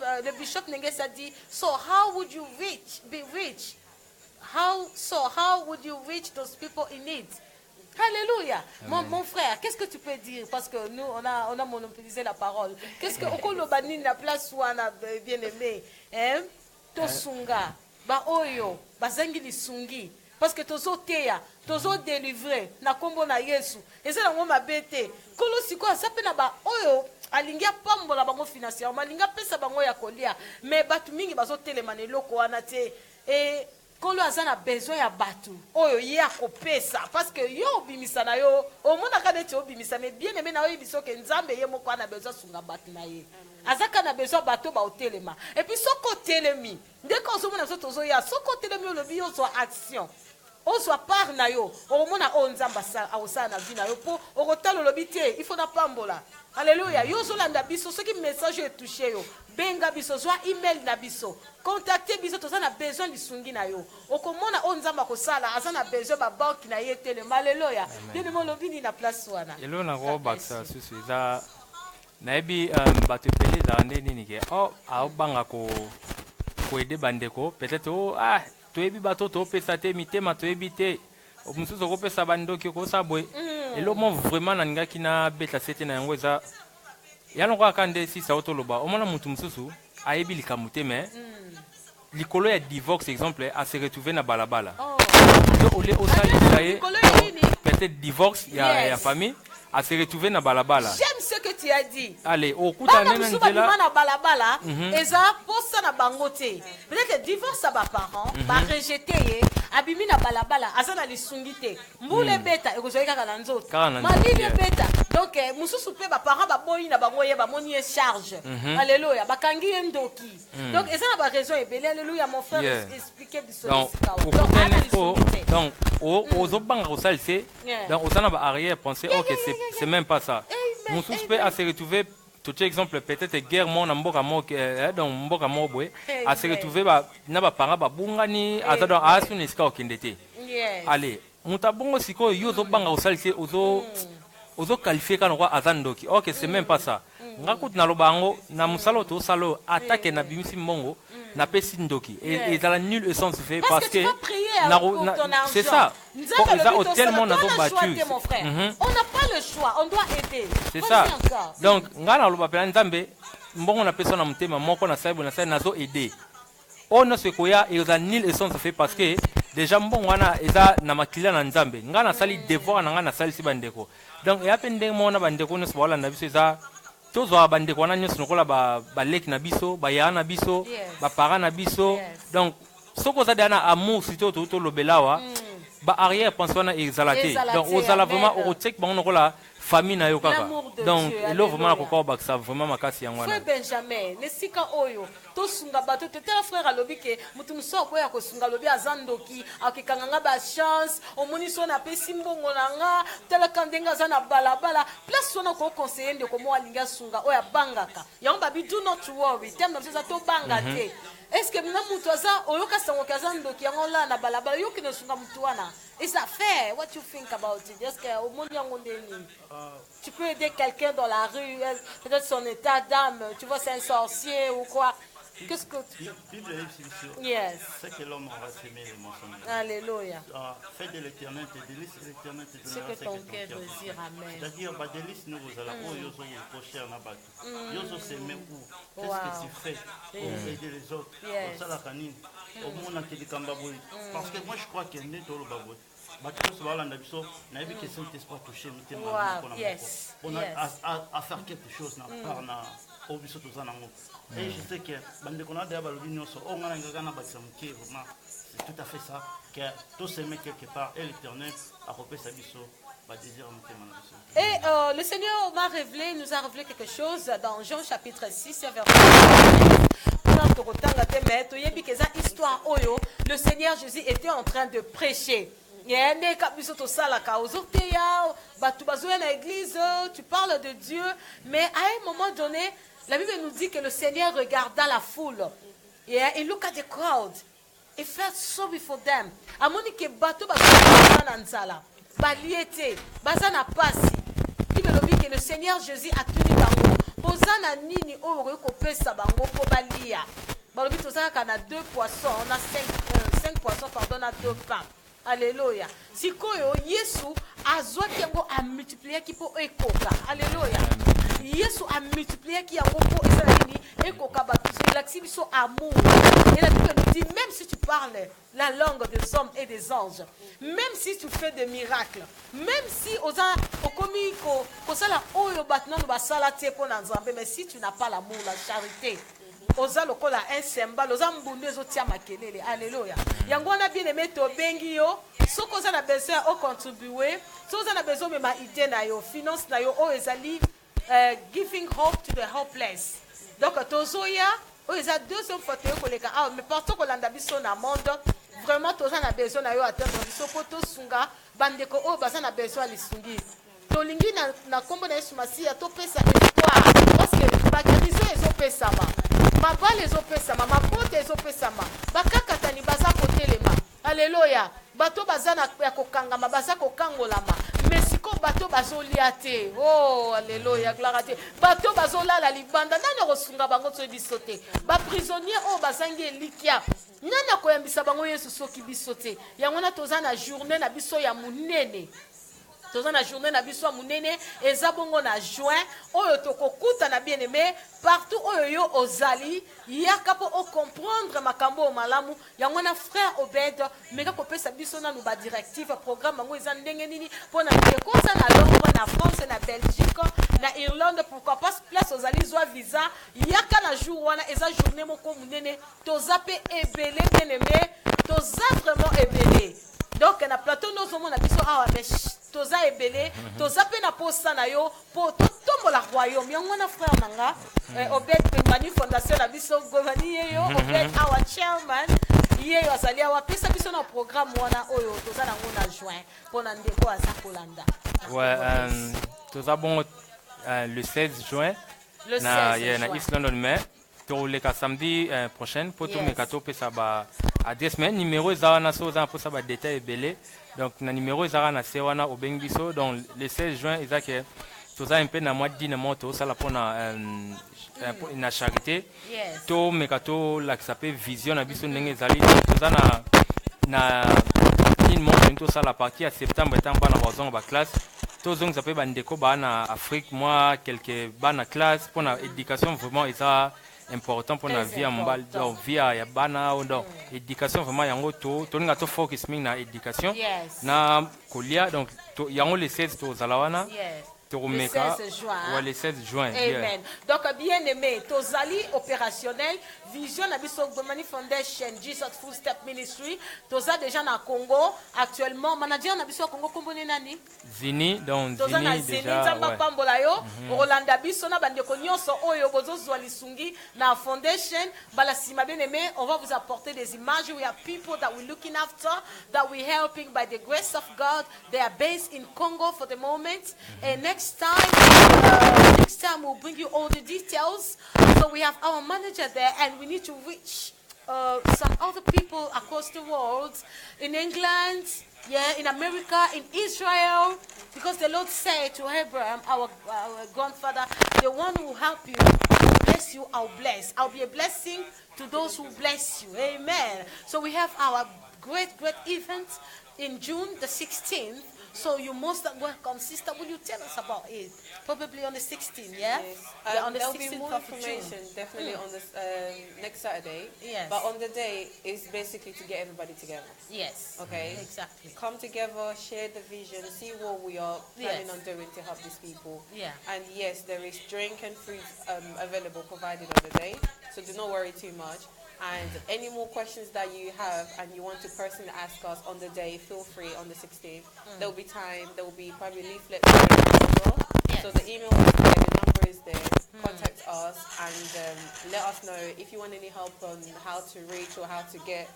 Nenges a dit, so how would you be rich? How would you reach those people in need? Alléluia. Mon frère, qu'est-ce que tu peux dire? Parce que nous, on a monopolisé la parole. Qu'est-ce que Okolobani la place où on a bien aimé? Hein? Tosunga, ba oyo, ba zangi lisungi. Parce que tozo teya, tozo délivrer, na kombo na Yesu. Et c'est la ngoma bete. Kolo siko asape na ba oyo. Alingia pambola bango financièrement, alingia pesa bango ya kolia. Mais batu mingi bazo telemane loko wana te. Et Kolo azana besoin ya batu oyo ye akopesa parce que yo obimisa na yo omona kana ti obimisa mais bien aimé na yo biso ke nzambe ye moko ana besoin sunga batu na ye azaka na besoin bato ba otelema et puis soko telemi ndeko ozomona so tozo ya soko telemi olobi yo so action ozwa part na yo omona o nzamba sa awosala na vie na yo po okotala olobi te il faut na pambola. Alléluia. Yo zolanda biso ce qui message est touché yo benga biso zwa email na biso contacter biso toza na besoin lisungi na yo okomona o nzamba kosala azana besoin ba banque na ye tele. Alléluia. Bien mo lobini na place wana elo na go baksa susu za naebi bato pele za ndeni nike banga ko aider bandeko peut-être toyebi bato to pesa te mitema toyebi te mususu ko pesa bandoki ko sabwe elo mo vraiment na ngaki na beta sete na yango eza yana kwa kande si sa otoloba omona mutu mususu ayebi likamute mais likolo ya divorce exemple a se retrouver na balabala ole osali saye peut-être divorce ya famille a se retrouver na balabala. J'aime ce que tu as dit. Allez, au coup d'année na balabala eza posa na bangote. Peut-être que divorce ba parents ba rejeter abimi na balabala azana lisungite mbule beta ekozoika kala nzoto malili beta donc mususu pe ba parents ba boyi na bango ye ba moni charge. Alléluia bakangi ndoki donc ezana ba raison ebele. Alléluia mon frère expliquer biso donc ozobanga kosalise donc osana ba arrière penser OK c'est même pas ça. Mususu pe a se retrouver tout exemple peut-être guerre mon mboka moke donc mboka mobwe a se retrouver ba na ba parents ba bungani azado asu ne ska okendete. Allez mutabongo siko yo zo banga osalise ozo qualifier kana kwa azandoki. OK c'est même pas ça. Ngakut na lobango na musalo to salo attaque na bimisi mbongo na pesi ndoki et dans la nulle essence fait parce que c'est ça. Tellement na battu. On n'a pas le choix, on doit aider. C'est ça. Donc ngana loba pela nzambe mbongo na pesa na mutema moko na saibo na sai nazo aider. On se koya et dans nulle essence fait parce que déjà mbongo wana eza na makila na nzambe ngana sali devoir na ngana sali si bandeko. Donc ya pende mona bandeko no swala na biso eza tozwa bandeko wana nyonso lokola baleki na biso bayaya na biso bapara na biso donc soki oza deya na amour surtout to tolobela awa ba-arrière pense wana ezala te donc ozala vraiment okotiaki bango lokola famille na yo kaka donc elo vraiment nakoka obakisa vraiment makasi yango wana frère Benjamin nesika oyo tosunga bato totala frère alobi ke mutu mosusu akoya kosunga alobi aza ndoki akekanga nga bachance omoni so napesi mbongo na nga talaka ndenge aza na balabala place wana kokonseye ndeko mo alingi asunga oyo abangaka yango babi do not worry teme na biso eza tobanga te eske mina mutu aza oyoka sangoki aza ndoki yango la na balabala yoki nesunga mutu wana is that fair? What you think about it? Est-ce que au monde tu peux aider quelqu'un dans la rue, peut-être son état d'âme, tu vois, c'est un sorcier ou quoi? Qu'est-ce que tu... Yes. C'est que l'homme aura semé les mensonges. Alléluia. Fais de l'éternel tes délices, l'éternel te donnera ce que ton cœur désire. Amen. C'est-à-dire, bah, délices nous vous allons, oh, yoso vous procher en abattu. Yoso s'aimer où? Qu'est-ce que tu fais pour aider les autres? Pour ça la canine. Au monde à Télécambaboui. Parce que moi je crois qu'il y a une autre baboui. On a à faire quelque chose et je sais que c'est tout à fait ça que tout se met quelque part et l'éternel a repris sa biso. Et le Seigneur m'a révélé, nous a révélé quelque chose dans Jean chapitre 6, verset 10. Histoire le Seigneur Jésus était en train de prêcher. Tu parles de Dieu, mais à un moment donné, la Bible nous dit que le Seigneur regarda la foule. He looked at the crowd. He felt sorry for them. Amonike bato bazana baliete bazana pasi. Que le Seigneur Jésus a tenu bango. Bozana nini oyo ko pesa bango po balia. Balobi tozana kana 2 poissons, on a 5 poissons pardon, on a 2 pains. Alléluia. Sikoyo Yesu azwaki yango a multiplier ki po ekoka. Alléluia. Yesu a multiplié qui a beaucoup et l'action amour. Et la Bible nous dit, même si tu parles la langue des hommes et des anges, même si tu fais des miracles, même si mais si tu n'as pas l'amour, la charité, oza lokola un symbole, oza mbundu ezotia makelele. Alléluia. Yango on a bien aimé to bengi yo, soko oza na besoin o contribuer, soko oza na besoin mema idée na yo, finance na yo o ezali giving hope to the hopeless. Donc tozoya o eza deuxième fois to koleka ah mais partout kolanda biso na monde, vraiment toza na besoin na yo atteindre biso po to sunga bandeko o baza na besoin lisungi. Tolingi na kombo na Yesu Masiya to pesa espoir parce que bakamiso ezopesama. Mabale ezopesama, mapote ezopesama. Bakakatani baza kotelema. Alléluia. Bato baza na ya kokangama baza kokangolama. Mesiko bato bazolia te. Oh alléluia, gloire à Dieu. Bato bazolala libanda nana kosunga bango to bisote. Ba prisonnier o bazangi elikia. Nana koyambisa bango Yesu soki bisote. Yangona toza na journée na biso ya munene. Toza na journée na biso munene eza bongo na juin oyo tokokuta na bien-aimé partout oyo yo ozali yaka po o comprendre makambo o malamu yango na frère Obed meka ko pesa biso na nuba directive programme ngo eza ndenge nini pona koza na Londres na France na Belgique na Irlande pourquoi pas place ozali zwa visa yaka na jour wana eza journée moko munene toza pe ebele bien-aimé toza vraiment ebele donc na plateau nous sommes na biso awa toza ebele toza pe na posta na yo po tombola royaume yango na frère nanga Obed Pembani fondation na biso govani yeyo Obed our chairman yeyo azali awa pesa biso na programme wana oyo toza nango na juin pona ndeko aza kolanda. Ouais, toza bon le 16 juin na East London mais toleka samedi prochain pour tout mekato pesa ba adresse mais numéro za na so za pour ça ba détail belé. Donc, le numéro est à Sewana au Bengiso. Donc, le 16 juin, il y a que tout ça un peu dans le mois de dîner, ça la pour la charité. Tout mais quand la qui s'appelle Vision, à Bisson Nengezali, tout ça na une montre tout ça la partie à septembre étant pas dans raison de classe. Tout ça s'appelle bandeko bana Afrique, moi quelques bana classe pour la éducation vraiment ils a important pour la vie en bal donc via ya bana donc éducation vraiment yango to nga to focus ming na éducation na kolia donc yango le 16 to zalawana Le 16 juin. Ouais, le 16 juin. Yeah. Amen. Donc, bien aimé, Tozali opérationnel, Vision Abisso Gomani Foundation, Jesus Full Step Ministry, Toza déjà na Congo, actuellement, manager Nabisso Congo, Kombone Nani? Zini, donc Toza na Zini Zini, déjà. Zamba Ouais. Pambola yo, Rolanda Bisso na bandeko nyonso oyo bozo Lisungi na foundation, bala sima bien aimé, on va vous apporter des images. We have people that we're looking after, that we're helping by the grace of God. They are based in Congo for the moment, and next time we'll bring you all the details. So we have our manager there, and we need to reach some other people across the world, in England, yeah, in America, in Israel, because the Lord said to Abraham, our grandfather, the one who help you, bless you, I'll bless. I'll be a blessing to those who bless you. Amen. So we have our great event in June the 16th. So you most welcome, sister. Will you tell us about it? Probably on the 16th, yeah? Yes. Yeah, on the There'll be 16th more of June. information definitely on this next Saturday. Yes. But on the day is basically to get everybody together. Yes. Okay. Exactly. Come together, share the vision, see what we are planning Yes. on doing to help these people. Yeah. And yes, there is drink and food available provided on the day. So do not worry too much. And any more questions that you have and you want to personally ask us on the day, feel free on the 16th. There will be time. There will be probably leaflets as well. Yes. So the email is there, the number is there. Contact us and let us know if you want any help on how to reach or how to get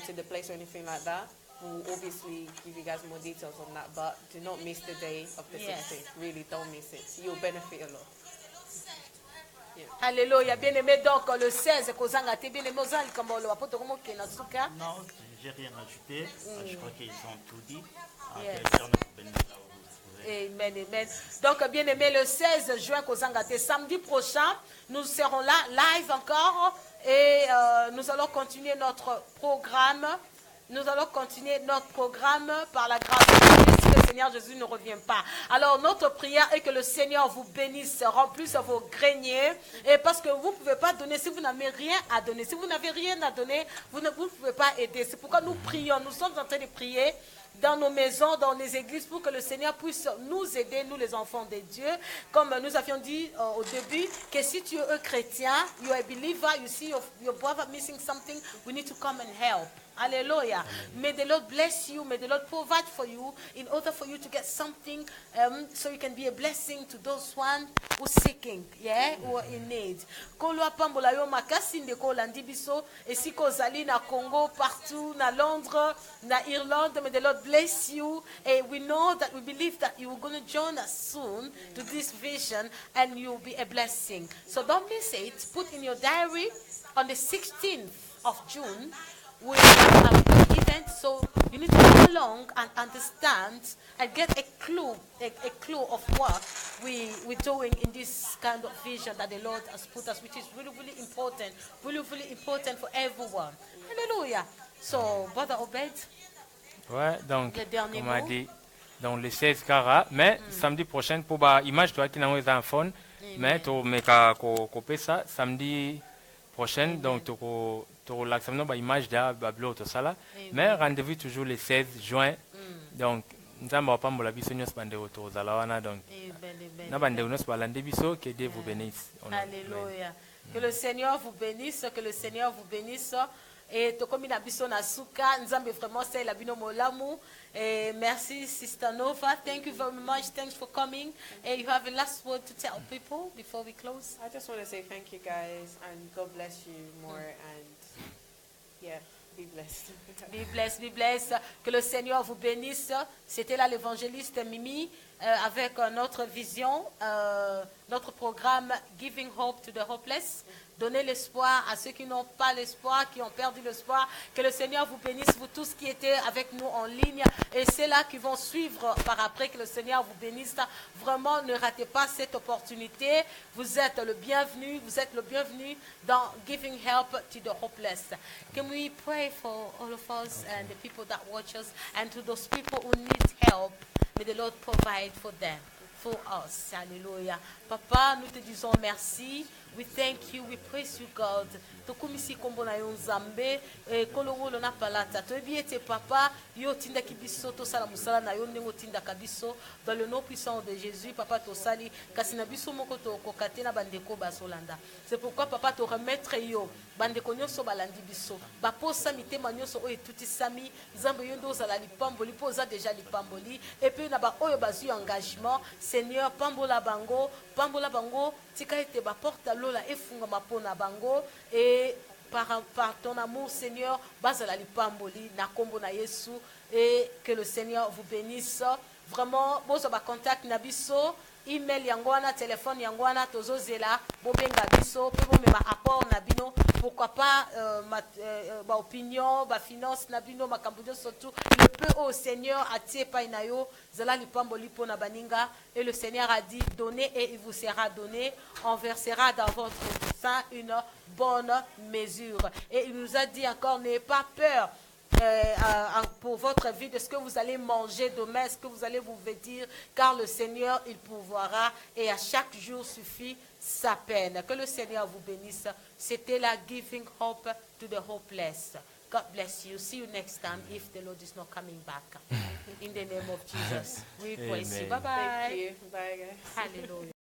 to the place or anything like that. We'll obviously give you guys more details on that, but do not miss the day of the Yes. 16th. Really, don't miss it. You'll benefit a lot. Alléluia. Bien aimé, donc le 16, Kozanga, t'es bien aimé, Ozali, comme on le voit, pour te remonter dans ce cas. Non, j'ai rien ajouté. Je crois qu'ils ont tout dit. Yes. Que l'Éternel vous bénisse là où vous vous trouvez. Amen, amen. Donc, bien aimé, le 16 juin, Kozangate, samedi prochain, nous serons là, live encore, et nous allons continuer notre programme. Nous allons continuer notre programme par la grâce de Dieu si le Seigneur Jésus ne revient pas. Alors, notre prière est que le Seigneur vous bénisse, remplisse vos greniers. Et parce que vous ne pouvez pas donner si vous n'avez rien à donner. Si vous n'avez rien à donner, vous ne pouvez pas aider. C'est pourquoi nous prions. Nous sommes en train de prier dans nos maisons, dans les églises, pour que le Seigneur puisse nous aider, nous les enfants de Dieu. Comme nous avions dit au début, que si tu es un chrétien, you are a believer, you see your brother missing something, we need to come and help. Hallelujah. May the Lord bless you. May the Lord provide for you in order for you to get something so you can be a blessing to those one who are seeking, yeah, who are in need. Kolwa pambola yo makasi ndeko landi biso esiko zali na Congo, partout, na Londres, na Irlande. May the Lord bless you. And we know that we believe that you are going to join us soon to this vision and you will be a blessing. So don't miss it. Put in your diary on the 16th of June. We have an event, so you need to come along and understand and get a clue of what we're doing in this kind of vision that the Lord has put us, which is really important for everyone. Hallelujah. So, Brother Obed. Ouais, donc, Le dernier comme on a mot. dit, donc le 16 cara, mais samedi prochain, pour la image, toi qui n'as pas un phone, mais tu as coupé ça, samedi prochain, donc tu as l'accès à l'image de tout ça là, mais rendez-vous toujours le 16 juin, donc nous avons pas la vision de retour à la donc nous avons que Dieu vous bénisse. Alléluia. Que le Seigneur vous bénisse, que le Seigneur vous bénisse. Et comme il a biso na suka, nzambe vraiment c'est la bino molamu. Et merci Sister Nova. Thank you very much. Thanks for coming. And you have a last word to tell people before we close. I just want to say thank you guys and God bless you more and yeah, be blessed. Be blessed, be blessed. Que le Seigneur vous bénisse. C'était là l'évangéliste Mimi avec notre vision, notre programme Giving Hope to the Hopeless. Donner l'espoir à ceux qui n'ont pas l'espoir, qui ont perdu l'espoir. Que le Seigneur vous bénisse, vous tous qui étaient avec nous en ligne. Et ceux-là qui vont suivre par après, que le Seigneur vous bénisse. Vraiment, ne ratez pas cette opportunité. Vous êtes le bienvenu. Vous êtes le bienvenu dans Giving Help to the Hopeless. Can we pray for all of us and the people that watch us and to those people who need help? May the Lord provide for them. for us. Hallelujah. Papa, nous te disons merci. We thank you, we praise you, God. Tokumisi kombo na yo nzambe, kolowolo na palata. Toyebi ete papa, yo tinda kibiso, tosala musala na yo ndenge tinda kabiso. Dans le nom puissant de Jésus, papa tosali, kasi na biso moko to kokate na bandeko basolanda. C'est pourquoi papa to remettre yo, bandeko nyonso balandi biso. Baposa mitema nyonso oyo etutisami, nzambe yo ndo ozala lipamboli, po oza déjà lipamboli. Et puis na ba oyo bazwi engagement, Seigneur, pambola bango, tika ete ba porte lola efungama pona bango et par ton amour Seigneur bazala lipamboli na kombo na Yesu et que le Seigneur vous bénisse vraiment bozo ba contact na biso email yango wana téléphone yango wana tozozela bobenga biso pe bomema apport na bino pourquoi pas ba opinion ba finance na bino makambo surtout le peu au Seigneur atie pa inayo zala lipamboli pona baninga et le Seigneur a dit donnez et il vous sera donné on versera dans votre sein une bonne mesure et il nous a dit encore n'ayez pas peur pour votre vie de ce que vous allez manger demain, ce que vous allez vous vêtir, car le Seigneur, il pourvoira et à chaque jour suffit sa peine. Que le Seigneur vous bénisse. C'était la Giving Hope to the Hopeless. God bless you. See you next time if the Lord is not coming back. In the name of Jesus, we praise you. Bye-bye. Thank you. Bye, guys. Hallelujah.